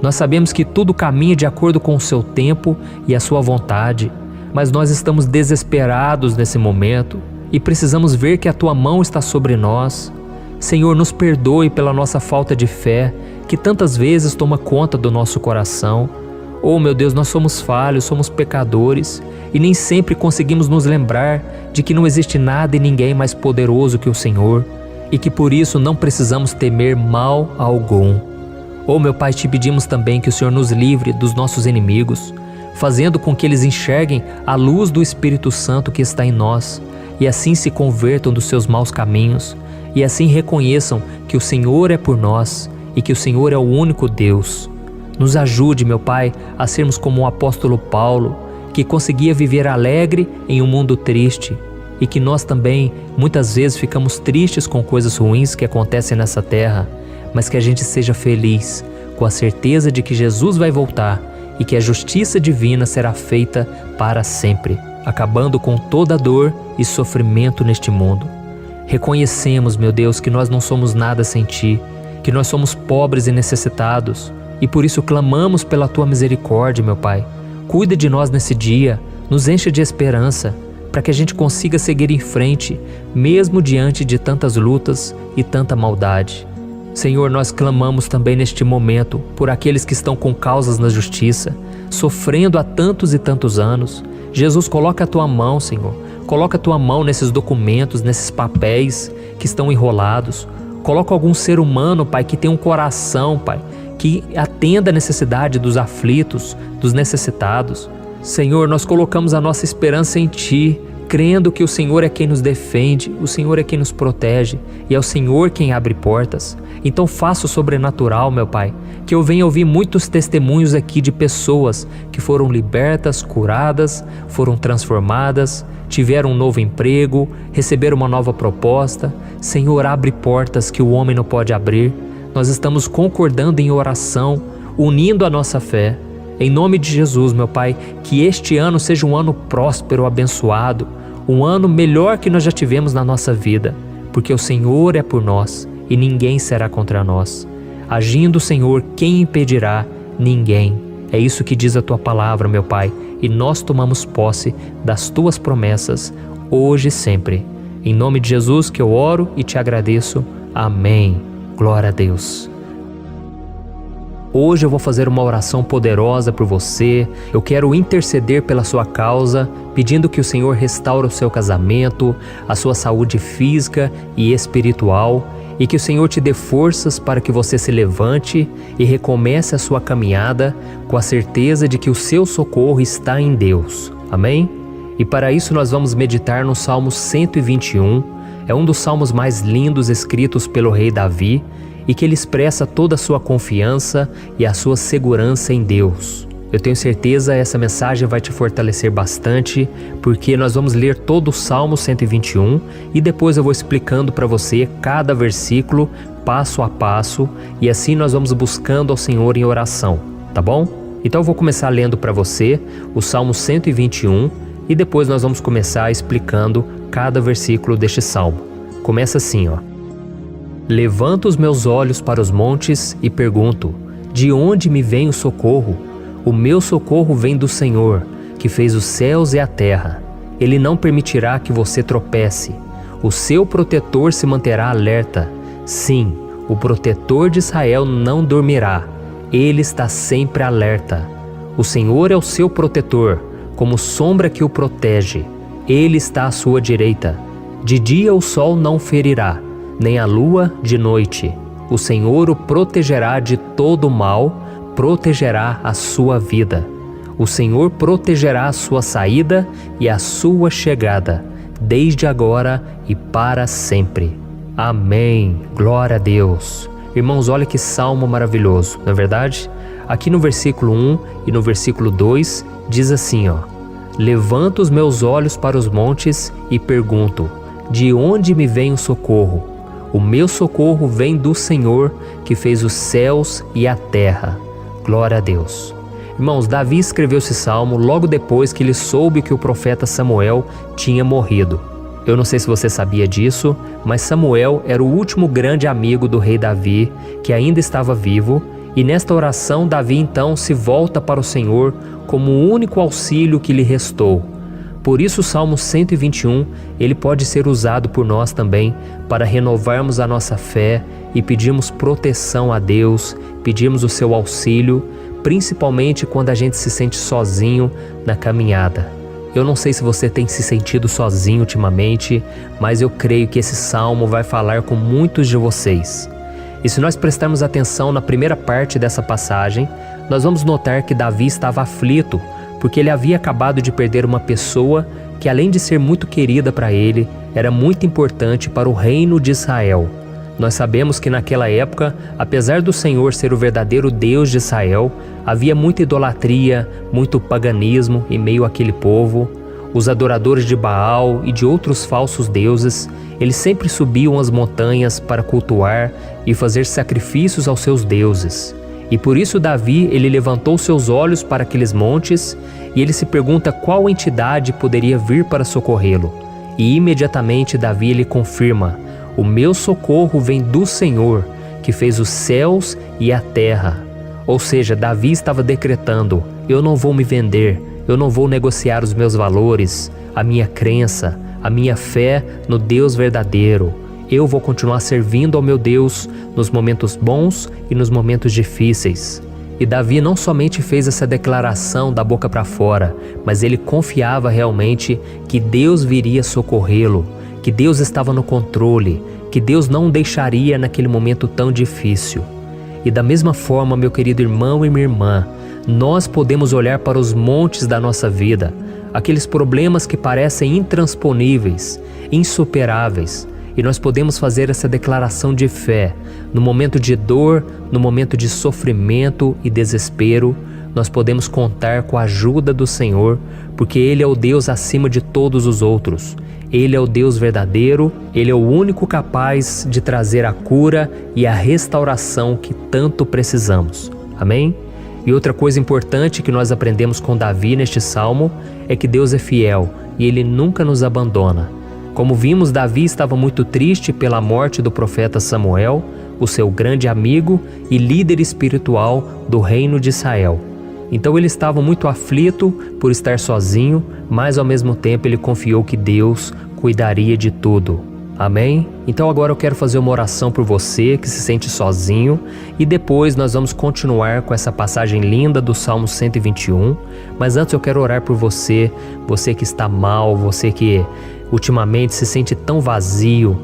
Nós sabemos que tudo caminha de acordo com o Seu tempo e a Sua vontade, mas nós estamos desesperados nesse momento e precisamos ver que a Tua mão está sobre nós. Senhor, nos perdoe pela nossa falta de fé, que tantas vezes toma conta do nosso coração. Oh, meu Deus, nós somos falhos, somos pecadores e nem sempre conseguimos nos lembrar de que não existe nada e ninguém mais poderoso que o Senhor e que por isso não precisamos temer mal algum. Oh, meu Pai, te pedimos também que o Senhor nos livre dos nossos inimigos, fazendo com que eles enxerguem a luz do Espírito Santo que está em nós e assim se convertam dos seus maus caminhos e assim reconheçam que o Senhor é por nós e que o Senhor é o único Deus. Nos ajude, meu Pai, a sermos como o apóstolo Paulo, que conseguia viver alegre em um mundo triste, e que nós também, muitas vezes, ficamos tristes com coisas ruins que acontecem nessa terra, mas que a gente seja feliz, com a certeza de que Jesus vai voltar e que a justiça divina será feita para sempre, acabando com toda dor e sofrimento neste mundo. Reconhecemos, meu Deus, que nós não somos nada sem Ti, que nós somos pobres e necessitados, e por isso clamamos pela Tua misericórdia, meu Pai. Cuida de nós nesse dia, nos encha de esperança, para que a gente consiga seguir em frente, mesmo diante de tantas lutas e tanta maldade. Senhor, nós clamamos também neste momento por aqueles que estão com causas na justiça, sofrendo há tantos e tantos anos. Jesus, coloca a Tua mão, Senhor. Coloca a Tua mão nesses documentos, nesses papéis que estão enrolados. Coloca algum ser humano, Pai, que tem um coração, Pai, que atenda a necessidade dos aflitos, dos necessitados. Senhor, nós colocamos a nossa esperança em Ti, crendo que o Senhor é quem nos defende, o Senhor é quem nos protege e é o Senhor quem abre portas. Então faça o sobrenatural, meu Pai, que eu venha ouvir muitos testemunhos aqui de pessoas que foram libertas, curadas, foram transformadas, tiveram um novo emprego, receberam uma nova proposta. Senhor, abre portas que o homem não pode abrir. Nós estamos concordando em oração, unindo a nossa fé. Em nome de Jesus, meu Pai, que este ano seja um ano próspero, abençoado, um ano melhor que nós já tivemos na nossa vida, porque o Senhor é por nós e ninguém será contra nós. Agindo o Senhor, quem impedirá? Ninguém. É isso que diz a Tua palavra, meu Pai, e nós tomamos posse das Tuas promessas, hoje e sempre. Em nome de Jesus que eu oro e te agradeço. Amém. Glória a Deus. Hoje eu vou fazer uma oração poderosa por você. Eu quero interceder pela sua causa, pedindo que o Senhor restaure o seu casamento, a sua saúde física e espiritual, e que o Senhor te dê forças para que você se levante e recomece a sua caminhada com a certeza de que o seu socorro está em Deus. Amém? E para isso nós vamos meditar no Salmo 121. É um dos salmos mais lindos escritos pelo rei Davi, e que ele expressa toda a sua confiança e a sua segurança em Deus. Eu tenho certeza essa mensagem vai te fortalecer bastante, porque nós vamos ler todo o Salmo 121 e depois eu vou explicando para você cada versículo, passo a passo, e assim nós vamos buscando ao Senhor em oração, tá bom? Então eu vou começar lendo para você o Salmo 121 e depois nós vamos começar explicando cada versículo deste salmo. Começa assim, ó. Levanto os meus olhos para os montes e pergunto: de onde me vem o socorro? O meu socorro vem do Senhor, que fez os céus e a terra. Ele não permitirá que você tropece. O seu protetor se manterá alerta. Sim, o protetor de Israel não dormirá. Ele está sempre alerta. O Senhor é o seu protetor, como sombra que o protege. Ele está à sua direita. De dia o sol não ferirá, nem a lua de noite. O Senhor o protegerá de todo mal, protegerá a sua vida. O Senhor protegerá a sua saída e a sua chegada, desde agora e para sempre. Amém. Glória a Deus. Irmãos, olha que salmo maravilhoso, não é verdade? Aqui no versículo 1 e no versículo 2 diz assim, ó: Levanto os meus olhos para os montes e pergunto: de onde me vem o socorro? O meu socorro vem do Senhor, que fez os céus e a terra. Glória a Deus. Irmãos, Davi escreveu esse salmo logo depois que ele soube que o profeta Samuel tinha morrido. Eu não sei se você sabia disso, mas Samuel era o último grande amigo do rei Davi, que ainda estava vivo, e nesta oração Davi então se volta para o Senhor como o único auxílio que lhe restou. Por isso o Salmo 121, ele pode ser usado por nós também para renovarmos a nossa fé e pedirmos proteção a Deus, pedirmos o seu auxílio, principalmente quando a gente se sente sozinho na caminhada. Eu não sei se você tem se sentido sozinho ultimamente, mas eu creio que esse salmo vai falar com muitos de vocês. E se nós prestarmos atenção na primeira parte dessa passagem, nós vamos notar que Davi estava aflito, porque ele havia acabado de perder uma pessoa que, além de ser muito querida para ele, era muito importante para o reino de Israel. Nós sabemos que naquela época, apesar do Senhor ser o verdadeiro Deus de Israel, havia muita idolatria, muito paganismo em meio àquele povo. Os adoradores de Baal e de outros falsos deuses, eles sempre subiam as montanhas para cultuar e fazer sacrifícios aos seus deuses. E por isso Davi, ele levantou seus olhos para aqueles montes e ele se pergunta qual entidade poderia vir para socorrê-lo. E imediatamente Davi ele confirma: o meu socorro vem do Senhor, que fez os céus e a terra. Ou seja, Davi estava decretando: eu não vou me vender, eu não vou negociar os meus valores, a minha crença, a minha fé no Deus verdadeiro. Eu vou continuar servindo ao meu Deus nos momentos bons e nos momentos difíceis. E Davi não somente fez essa declaração da boca para fora, mas ele confiava realmente que Deus viria socorrê-lo, que Deus estava no controle, que Deus não o deixaria naquele momento tão difícil. E da mesma forma, meu querido irmão e minha irmã, nós podemos olhar para os montes da nossa vida, aqueles problemas que parecem intransponíveis, insuperáveis, e nós podemos fazer essa declaração de fé. No momento de dor, no momento de sofrimento e desespero, nós podemos contar com a ajuda do Senhor, porque Ele é o Deus acima de todos os outros. Ele é o Deus verdadeiro, Ele é o único capaz de trazer a cura e a restauração que tanto precisamos. Amém? E outra coisa importante que nós aprendemos com Davi neste salmo é que Deus é fiel e Ele nunca nos abandona. Como vimos, Davi estava muito triste pela morte do profeta Samuel, o seu grande amigo e líder espiritual do reino de Israel. Então ele estava muito aflito por estar sozinho, mas ao mesmo tempo ele confiou que Deus cuidaria de tudo. Amém? Então agora eu quero fazer uma oração por você que se sente sozinho e depois nós vamos continuar com essa passagem linda do Salmo 121. Mas antes eu quero orar por você, você que está mal, você que ultimamente se sente tão vazio,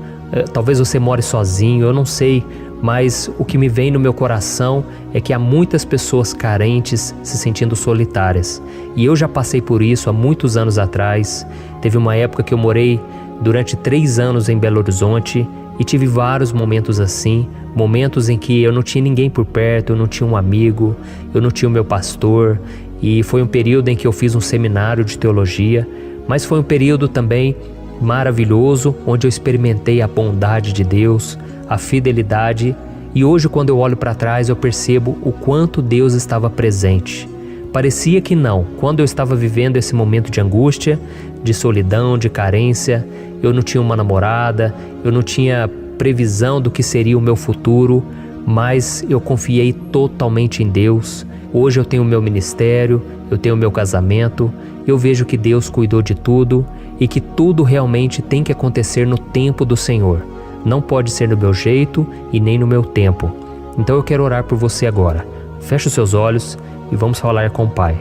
talvez você more sozinho, eu não sei, mas o que me vem no meu coração é que há muitas pessoas carentes se sentindo solitárias. E eu já passei por isso há muitos anos atrás. Teve uma época que eu morei durante 3 anos em Belo Horizonte e tive vários momentos assim, momentos em que eu não tinha ninguém por perto, eu não tinha um amigo, eu não tinha o meu pastor, e foi um período em que eu fiz um seminário de teologia, mas foi um período também maravilhoso, onde eu experimentei a bondade de Deus, a fidelidade, e hoje quando eu olho para trás eu percebo o quanto Deus estava presente. Parecia que não, quando eu estava vivendo esse momento de angústia, de solidão, de carência, eu não tinha uma namorada, eu não tinha previsão do que seria o meu futuro, mas eu confiei totalmente em Deus. Hoje eu tenho o meu ministério, eu tenho o meu casamento, eu vejo que Deus cuidou de tudo e que tudo realmente tem que acontecer no tempo do Senhor. Não pode ser no meu jeito e nem no meu tempo. Então eu quero orar por você agora. Feche os seus olhos e vamos falar com o Pai.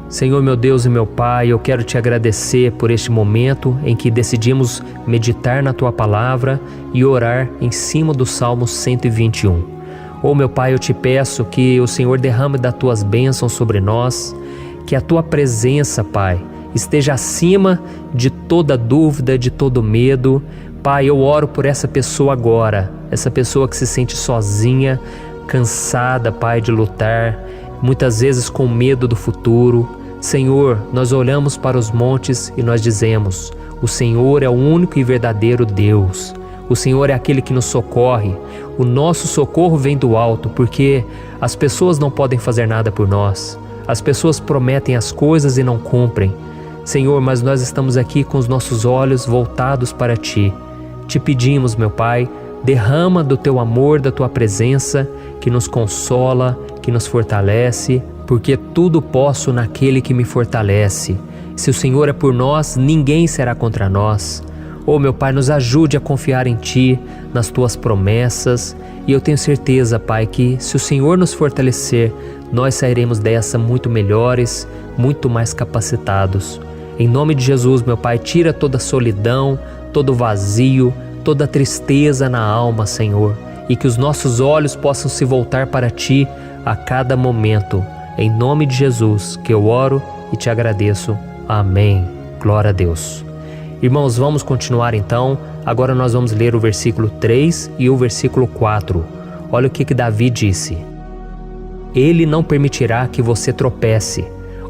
Senhor, meu Deus e meu Pai, eu quero te agradecer por este momento em que decidimos meditar na Tua Palavra e orar em cima do Salmo 121. Oh, meu Pai, eu te peço que o Senhor derrame das Tuas bênçãos sobre nós, que a Tua presença, Pai, esteja acima de toda dúvida, de todo medo. Pai, eu oro por essa pessoa agora, essa pessoa que se sente sozinha, cansada, Pai, de lutar, muitas vezes com medo do futuro. Senhor, nós olhamos para os montes e nós dizemos: o Senhor é o único e verdadeiro Deus. O Senhor é aquele que nos socorre. O nosso socorro vem do alto, porque as pessoas não podem fazer nada por nós. As pessoas prometem as coisas e não cumprem. Senhor, mas nós estamos aqui com os nossos olhos voltados para Ti. Te pedimos, meu Pai, derrama do Teu amor, da Tua presença, que nos consola, que nos fortalece, porque tudo posso naquele que me fortalece. Se o Senhor é por nós, ninguém será contra nós. Oh, meu Pai, nos ajude a confiar em Ti, nas Tuas promessas, e eu tenho certeza, Pai, que se o Senhor nos fortalecer, nós sairemos dessa muito melhores, muito mais capacitados. Em nome de Jesus, meu Pai, tira toda a solidão, todo o vazio, toda a tristeza na alma, Senhor, e que os nossos olhos possam se voltar para Ti a cada momento. Em nome de Jesus que eu oro e te agradeço. Amém. Glória a Deus. Irmãos, vamos continuar então. Agora nós vamos ler o versículo 3 e o versículo 4. Olha o que Davi disse: Ele não permitirá que você tropece.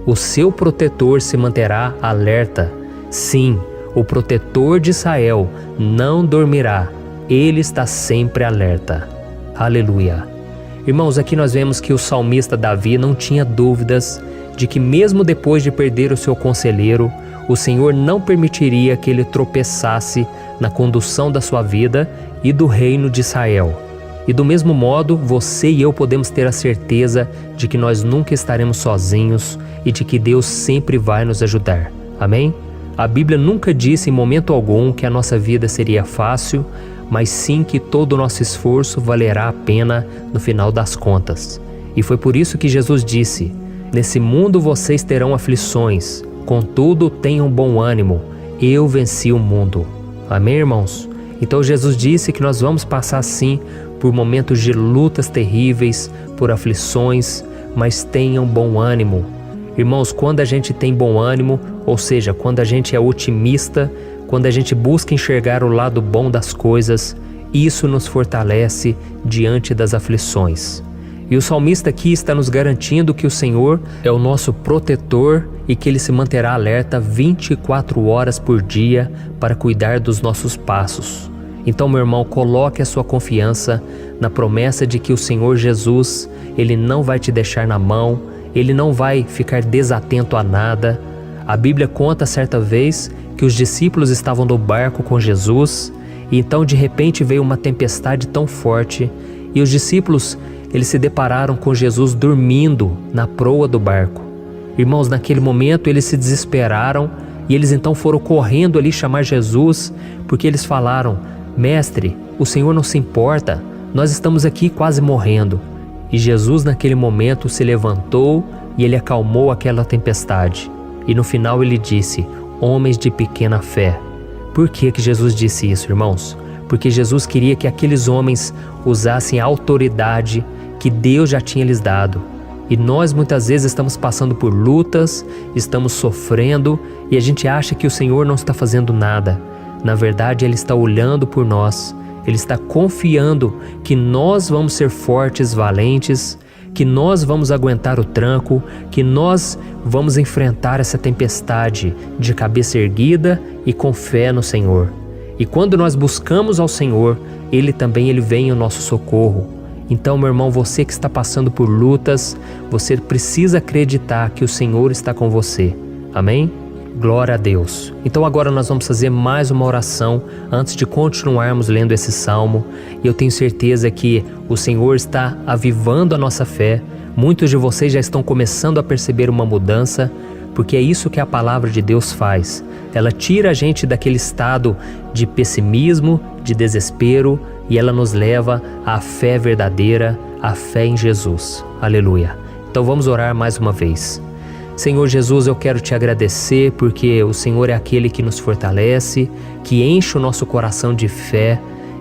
O seu protetor se manterá alerta. Sim, o protetor de Israel não dormirá. Ele está sempre alerta. Aleluia. Irmãos, aqui nós vemos que o salmista Davi não tinha dúvidas de que mesmo depois de perder o seu conselheiro, o Senhor não permitiria que ele tropeçasse na condução da sua vida e do reino de Israel. E do mesmo modo, você e eu podemos ter a certeza de que nós nunca estaremos sozinhos e de que Deus sempre vai nos ajudar. Amém? A Bíblia nunca disse em momento algum que a nossa vida seria fácil, mas sim que todo o nosso esforço valerá a pena no final das contas. E foi por isso que Jesus disse: Nesse mundo vocês terão aflições, contudo tenham bom ânimo, eu venci o mundo. Amém, irmãos? Então Jesus disse que nós vamos passar sim por momentos de lutas terríveis, por aflições, mas tenham bom ânimo. Irmãos, quando a gente tem bom ânimo, ou seja, quando a gente é otimista, quando a gente busca enxergar o lado bom das coisas, isso nos fortalece diante das aflições. E o salmista aqui está nos garantindo que o Senhor é o nosso protetor e que Ele se manterá alerta 24 horas por dia para cuidar dos nossos passos. Então, meu irmão, coloque a sua confiança na promessa de que o Senhor Jesus, Ele não vai te deixar na mão, Ele não vai ficar desatento a nada. A Bíblia conta certa vez que os discípulos estavam no barco com Jesus e então de repente veio uma tempestade tão forte e os discípulos eles se depararam com Jesus dormindo na proa do barco. Irmãos, naquele momento eles se desesperaram e eles então foram correndo ali chamar Jesus, porque eles falaram: Mestre, o Senhor não se importa, nós estamos aqui quase morrendo. E Jesus naquele momento se levantou e ele acalmou aquela tempestade. E no final ele disse: homens de pequena fé. Por que Jesus disse isso, irmãos? Porque Jesus queria que aqueles homens usassem a autoridade que Deus já tinha lhes dado. E nós muitas vezes estamos passando por lutas, estamos sofrendo e a gente acha que o Senhor não está fazendo nada. Na verdade, Ele está olhando por nós, Ele está confiando que nós vamos ser fortes, valentes, que nós vamos aguentar o tranco, que nós vamos enfrentar essa tempestade de cabeça erguida e com fé no Senhor. E quando nós buscamos ao Senhor, Ele vem ao nosso socorro. Então, meu irmão, você que está passando por lutas, você precisa acreditar que o Senhor está com você. Amém? Glória a Deus. Então agora nós vamos fazer mais uma oração antes de continuarmos lendo esse salmo. E eu tenho certeza que o Senhor está avivando a nossa fé. Muitos de vocês já estão começando a perceber uma mudança, porque é isso que a palavra de Deus faz. Ela tira a gente daquele estado de pessimismo, de desespero, e ela nos leva à fé verdadeira, à fé em Jesus. Aleluia. Então vamos orar mais uma vez. Senhor Jesus, eu quero te agradecer porque o Senhor é aquele que nos fortalece, que enche o nosso coração de fé.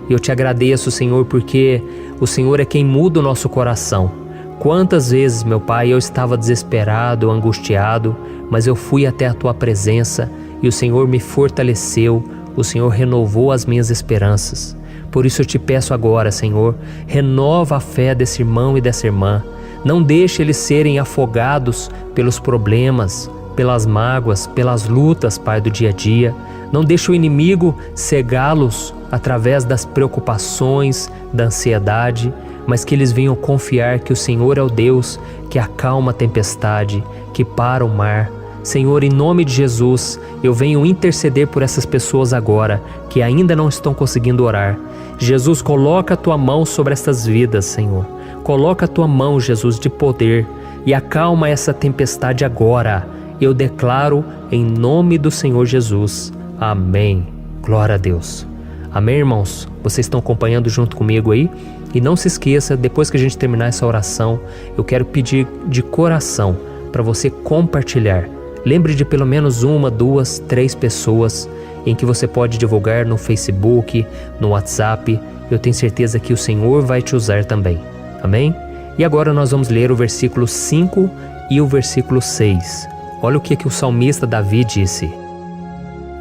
Eu te agradeço, Senhor, porque o Senhor é quem muda o nosso coração. Quantas vezes, meu Pai, eu estava desesperado, angustiado, mas eu fui até a Tua presença e o Senhor me fortaleceu, o Senhor renovou as minhas esperanças. Por isso eu te peço agora, Senhor, renova a fé desse irmão e dessa irmã. Não deixe eles serem afogados pelos problemas, pelas mágoas, pelas lutas, Pai, do dia a dia. Não deixe o inimigo cegá-los através das preocupações, da ansiedade, mas que eles venham confiar que o Senhor é o Deus que acalma a tempestade, que para o mar. Senhor, em nome de Jesus, eu venho interceder por essas pessoas agora que ainda não estão conseguindo orar. Jesus, coloca a Tua mão sobre essas vidas, Senhor. Coloca a Tua mão, Jesus, de poder e acalma essa tempestade agora. Eu declaro em nome do Senhor Jesus. Amém. Glória a Deus. Amém, irmãos? Vocês estão acompanhando junto comigo aí? E não se esqueça, depois que a gente terminar essa oração, eu quero pedir de coração para você compartilhar. Lembre de pelo menos 1, 2, 3 pessoas em que você pode divulgar no Facebook, no WhatsApp. Eu tenho certeza que o Senhor vai te usar também. Amém? E agora nós vamos ler o versículo 5 e o versículo 6. Olha o que o salmista Davi disse.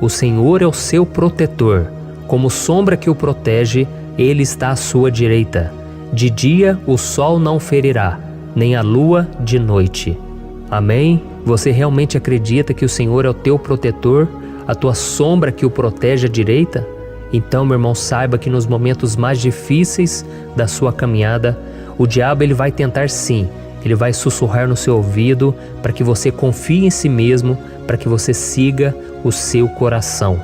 O Senhor é o seu protetor, como sombra que o protege, Ele está à sua direita. De dia o sol não ferirá, nem a lua de noite. Amém? Você realmente acredita que o Senhor é o teu protetor, a tua sombra que o protege à direita? Então, meu irmão, saiba que nos momentos mais difíceis da sua caminhada, o diabo ele vai tentar sim, ele vai sussurrar no seu ouvido para que você confie em si mesmo, para que você siga o seu coração.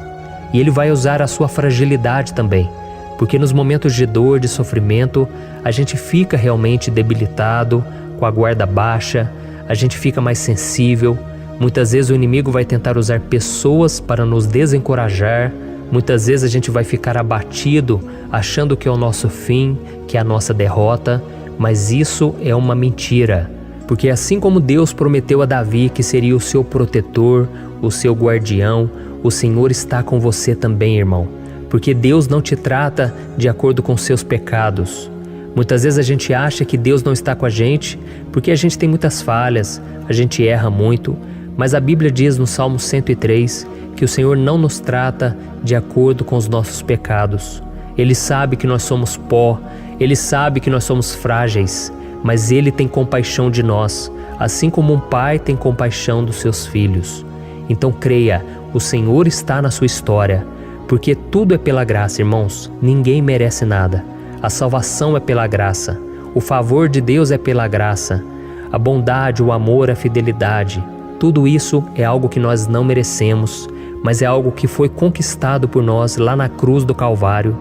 E ele vai usar a sua fragilidade também, porque nos momentos de dor, de sofrimento, a gente fica realmente debilitado, com a guarda baixa, a gente fica mais sensível. Muitas vezes o inimigo vai tentar usar pessoas para nos desencorajar. Muitas vezes a gente vai ficar abatido, achando que é o nosso fim, que é a nossa derrota. Mas isso é uma mentira. Porque assim como Deus prometeu a Davi que seria o seu protetor, o seu guardião, o Senhor está com você também, irmão. Porque Deus não te trata de acordo com seus pecados. Muitas vezes a gente acha que Deus não está com a gente porque a gente tem muitas falhas, a gente erra muito, mas a Bíblia diz no Salmo 103 que o Senhor não nos trata de acordo com os nossos pecados. Ele sabe que nós somos pó, Ele sabe que nós somos frágeis, mas Ele tem compaixão de nós, assim como um pai tem compaixão dos seus filhos. Então creia, o Senhor está na sua história, porque tudo é pela graça, irmãos, ninguém merece nada. A salvação é pela graça, o favor de Deus é pela graça, a bondade, o amor, a fidelidade, tudo isso é algo que nós não merecemos, mas é algo que foi conquistado por nós lá na cruz do Calvário,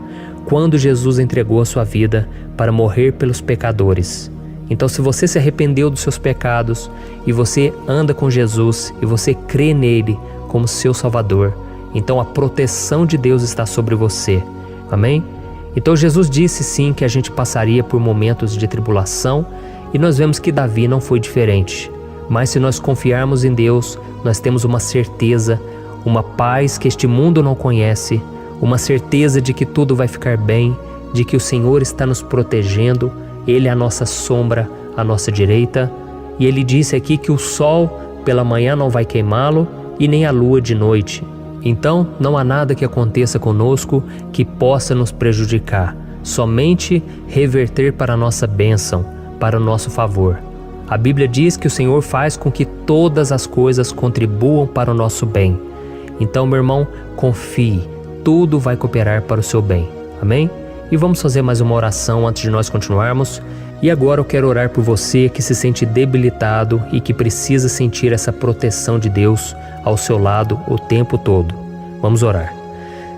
quando Jesus entregou a sua vida para morrer pelos pecadores. Então, se você se arrependeu dos seus pecados e você anda com Jesus e você crê nele como seu Salvador, então a proteção de Deus está sobre você. Amém? Então Jesus disse sim que a gente passaria por momentos de tribulação e nós vemos que Davi não foi diferente. Mas se nós confiarmos em Deus, nós temos uma certeza, uma paz que este mundo não conhece, uma certeza de que tudo vai ficar bem, de que o Senhor está nos protegendo, Ele é a nossa sombra, à nossa direita. E Ele disse aqui que o sol pela manhã não vai queimá-lo e nem a lua de noite. Então não há nada que aconteça conosco que possa nos prejudicar, somente reverter para a nossa bênção, para o nosso favor. A Bíblia diz que o Senhor faz com que todas as coisas contribuam para o nosso bem. Então, meu irmão, confie, tudo vai cooperar para o seu bem. Amém? E vamos fazer mais uma oração antes de nós continuarmos. E agora eu quero orar por você que se sente debilitado e que precisa sentir essa proteção de Deus ao seu lado o tempo todo. Vamos orar.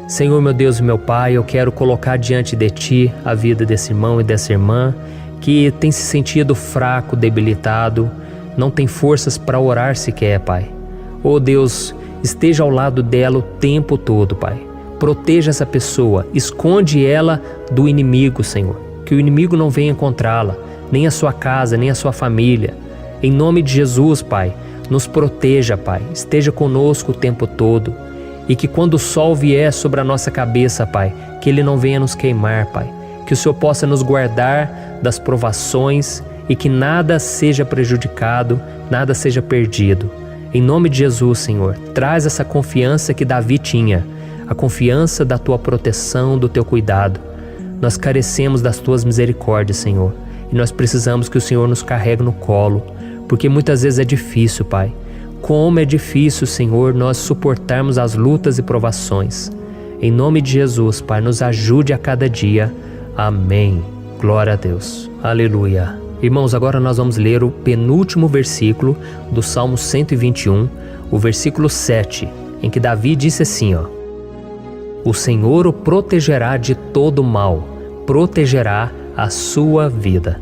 Senhor, meu Deus e meu Pai, eu quero colocar diante de Ti a vida desse irmão e dessa irmã que tem se sentido fraco, debilitado, não tem forças para orar sequer, Pai. Oh Deus, esteja ao lado dela o tempo todo, Pai. Proteja essa pessoa, esconde ela do inimigo, Senhor. Que o inimigo não venha encontrá-la, nem a sua casa, nem a sua família. Em nome de Jesus, Pai, nos proteja, Pai. Esteja conosco o tempo todo. E que quando o sol vier sobre a nossa cabeça, Pai, que ele não venha nos queimar, Pai. Que o Senhor possa nos guardar das provações e que nada seja prejudicado, nada seja perdido. Em nome de Jesus, Senhor, traz essa confiança que Davi tinha, a confiança da Tua proteção, do Teu cuidado. Nós carecemos das Tuas misericórdias, Senhor, e nós precisamos que o Senhor nos carregue no colo, porque muitas vezes é difícil, Pai. Como é difícil, Senhor, nós suportarmos as lutas e provações. Em nome de Jesus, Pai, nos ajude a cada dia. Amém. Glória a Deus. Aleluia. Irmãos, agora nós vamos ler o penúltimo versículo do Salmo 121, o versículo 7, em que Davi disse assim, ó: O Senhor o protegerá de todo mal, protegerá a sua vida.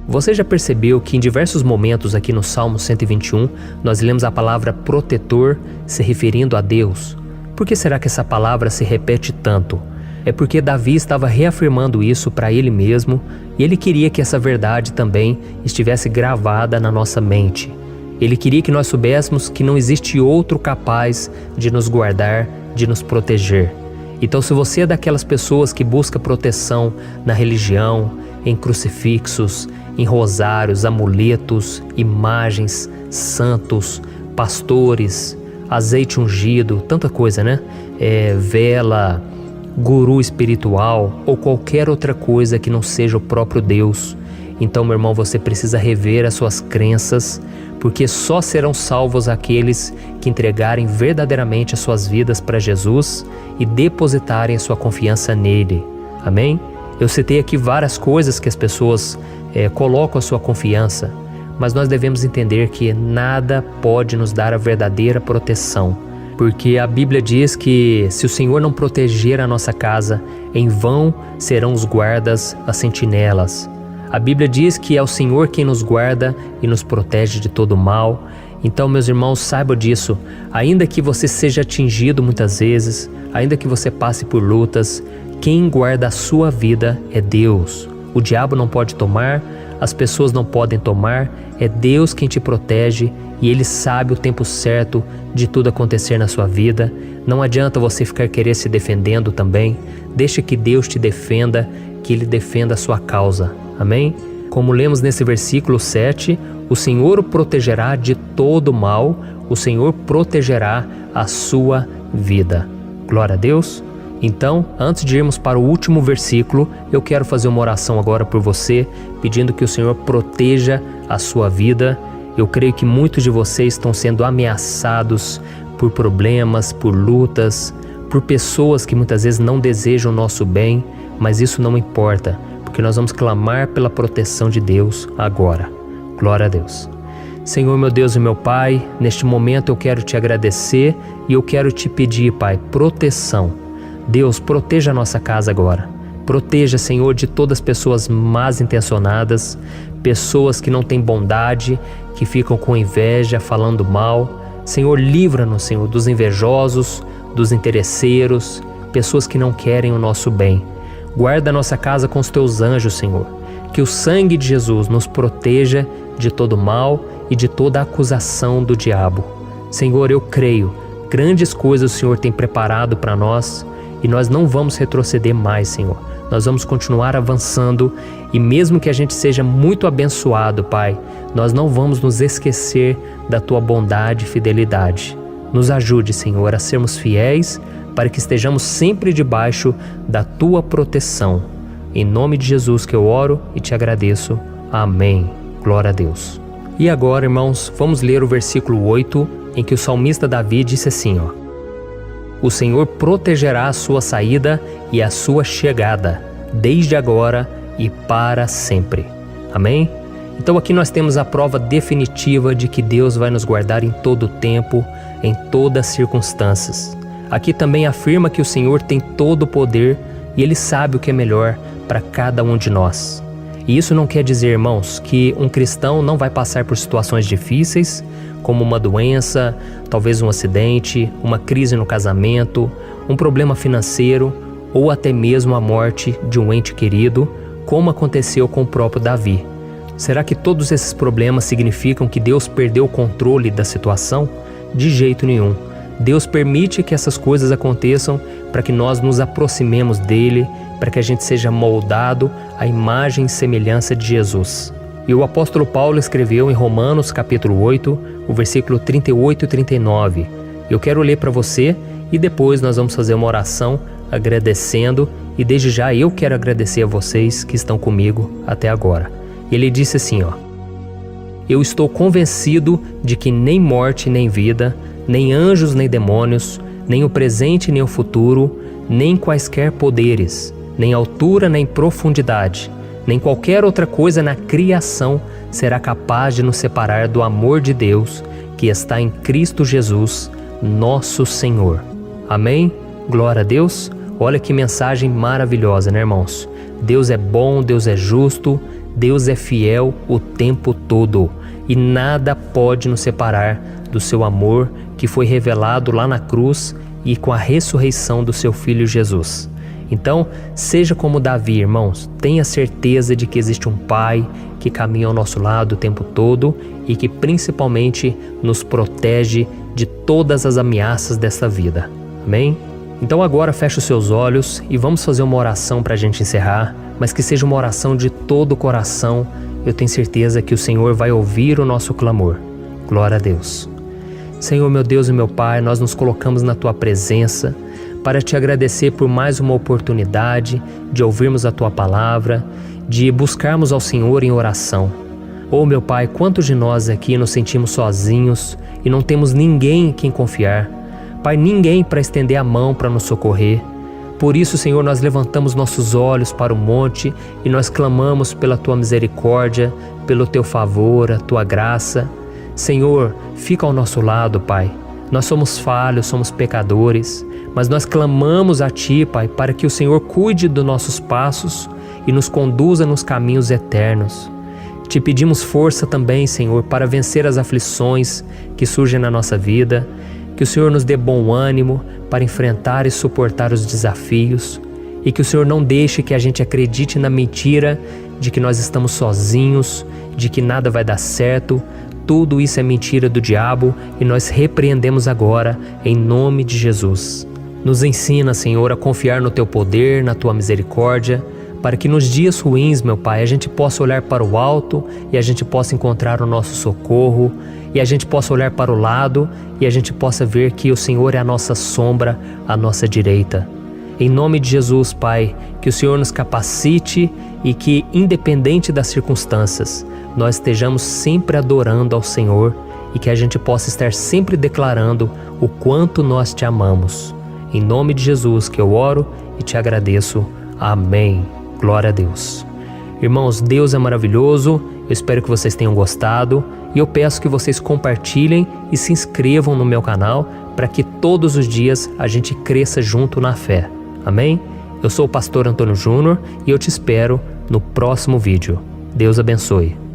Você já percebeu que em diversos momentos aqui no Salmo 121, nós lemos a palavra protetor se referindo a Deus? Por que será que essa palavra se repete tanto? É porque Davi estava reafirmando isso para ele mesmo e ele queria que essa verdade também estivesse gravada na nossa mente. Ele queria que nós soubéssemos que não existe outro capaz de nos guardar, de nos proteger. Então, se você é daquelas pessoas que busca proteção na religião, em crucifixos, em rosários, amuletos, imagens, santos, pastores, azeite ungido, tanta coisa, né? Vela, guru espiritual ou qualquer outra coisa que não seja o próprio Deus. Então, meu irmão, você precisa rever as suas crenças, porque só serão salvos aqueles que entregarem verdadeiramente as suas vidas para Jesus e depositarem a sua confiança nele. Amém? Eu citei aqui várias coisas que as pessoas colocam a sua confiança, mas nós devemos entender que nada pode nos dar a verdadeira proteção, porque a Bíblia diz que se o Senhor não proteger a nossa casa, em vão serão os guardas, as sentinelas. A Bíblia diz que é o Senhor quem nos guarda e nos protege de todo mal. Então, meus irmãos, saibam disso. Ainda que você seja atingido muitas vezes, ainda que você passe por lutas, quem guarda a sua vida é Deus. O diabo não pode tomar, as pessoas não podem tomar, é Deus quem te protege e Ele sabe o tempo certo de tudo acontecer na sua vida. Não adianta você ficar querer se defendendo também. Deixa que Deus te defenda, que Ele defenda a sua causa. Amém? Como lemos nesse versículo 7, o Senhor o protegerá de todo mal, o Senhor protegerá a sua vida. Glória a Deus. Então, antes de irmos para o último versículo, eu quero fazer uma oração agora por você, pedindo que o Senhor proteja a sua vida. Eu creio que muitos de vocês estão sendo ameaçados por problemas, por lutas, por pessoas que muitas vezes não desejam o nosso bem, mas isso não importa, porque nós vamos clamar pela proteção de Deus agora. Glória a Deus. Senhor, meu Deus e meu Pai, neste momento eu quero te agradecer e eu quero te pedir, Pai, proteção. Deus, proteja a nossa casa agora. Proteja, Senhor, de todas as pessoas más intencionadas, pessoas que não têm bondade, que ficam com inveja, falando mal. Senhor, livra-nos, Senhor, dos invejosos, dos interesseiros, pessoas que não querem o nosso bem. Guarda a nossa casa com os teus anjos, Senhor. Que o sangue de Jesus nos proteja de todo mal e de toda acusação do diabo. Senhor, eu creio, grandes coisas o Senhor tem preparado para nós e nós não vamos retroceder mais, Senhor. Nós vamos continuar avançando e mesmo que a gente seja muito abençoado, Pai, nós não vamos nos esquecer da Tua bondade e fidelidade. Nos ajude, Senhor, a sermos fiéis para que estejamos sempre debaixo da Tua proteção. Em nome de Jesus que eu oro e te agradeço. Amém. Glória a Deus. E agora, irmãos, vamos ler o versículo 8, em que o salmista Davi disse assim, O Senhor protegerá a sua saída e a sua chegada, desde agora e para sempre. Amém? Então aqui nós temos a prova definitiva de que Deus vai nos guardar em todo o tempo, em todas as circunstâncias. Aqui também afirma que o Senhor tem todo o poder e Ele sabe o que é melhor para cada um de nós. E isso não quer dizer, irmãos, que um cristão não vai passar por situações difíceis, como uma doença, talvez um acidente, uma crise no casamento, um problema financeiro ou até mesmo a morte de um ente querido, como aconteceu com o próprio Davi. Será que todos esses problemas significam que Deus perdeu o controle da situação? De jeito nenhum. Deus permite que essas coisas aconteçam para que nós nos aproximemos dele, para que a gente seja moldado à imagem e semelhança de Jesus. E o apóstolo Paulo escreveu em Romanos capítulo 8, o versículo 38 e 39. Eu quero ler para você e depois nós vamos fazer uma oração agradecendo e desde já eu quero agradecer a vocês que estão comigo até agora. Ele disse assim, Eu estou convencido de que nem morte nem vida, nem anjos nem demônios, nem o presente nem o futuro, nem quaisquer poderes, nem altura nem profundidade, nem qualquer outra coisa na criação será capaz de nos separar do amor de Deus que está em Cristo Jesus, nosso Senhor. Amém? Glória a Deus. Olha que mensagem maravilhosa, né, irmãos? Deus é bom, Deus é justo, Deus é fiel o tempo todo e nada pode nos separar do seu amor que foi revelado lá na cruz e com a ressurreição do seu Filho Jesus. Então, seja como Davi, irmãos, tenha certeza de que existe um Pai que caminha ao nosso lado o tempo todo e que principalmente nos protege de todas as ameaças dessa vida. Amém? Então agora feche os seus olhos e vamos fazer uma oração para a gente encerrar, mas que seja uma oração de todo o coração. Eu tenho certeza que o Senhor vai ouvir o nosso clamor. Glória a Deus. Senhor, meu Deus e meu Pai, nós nos colocamos na Tua presença para Te agradecer por mais uma oportunidade de ouvirmos a Tua palavra, de buscarmos ao Senhor em oração. Oh, meu Pai, quantos de nós aqui nos sentimos sozinhos e não temos ninguém em quem confiar? Pai, ninguém para estender a mão para nos socorrer. Por isso, Senhor, nós levantamos nossos olhos para o monte e nós clamamos pela Tua misericórdia, pelo Teu favor, a Tua graça. Senhor, fica ao nosso lado, Pai. Nós somos falhos, somos pecadores, mas nós clamamos a Ti, Pai, para que o Senhor cuide dos nossos passos e nos conduza nos caminhos eternos. Te pedimos força também, Senhor, para vencer as aflições que surgem na nossa vida, que o Senhor nos dê bom ânimo para enfrentar e suportar os desafios e que o Senhor não deixe que a gente acredite na mentira de que nós estamos sozinhos, de que nada vai dar certo. Tudo isso é mentira do diabo e nós repreendemos agora em nome de Jesus. Nos ensina, Senhor, a confiar no Teu poder, na Tua misericórdia, para que nos dias ruins, meu Pai, a gente possa olhar para o alto e a gente possa encontrar o nosso socorro, e a gente possa olhar para o lado e a gente possa ver que o Senhor é a nossa sombra, a nossa direita. Em nome de Jesus, Pai, que o Senhor nos capacite e que, independente das circunstâncias, nós estejamos sempre adorando ao Senhor e que a gente possa estar sempre declarando o quanto nós Te amamos. Em nome de Jesus que eu oro e Te agradeço. Amém. Glória a Deus. Irmãos, Deus é maravilhoso Eu espero que vocês tenham gostado e eu peço que vocês compartilhem e se inscrevam no meu canal para que todos os dias a gente cresça junto na fé. Amém? Eu sou o pastor Antônio Júnior e eu te espero no próximo vídeo. Deus abençoe.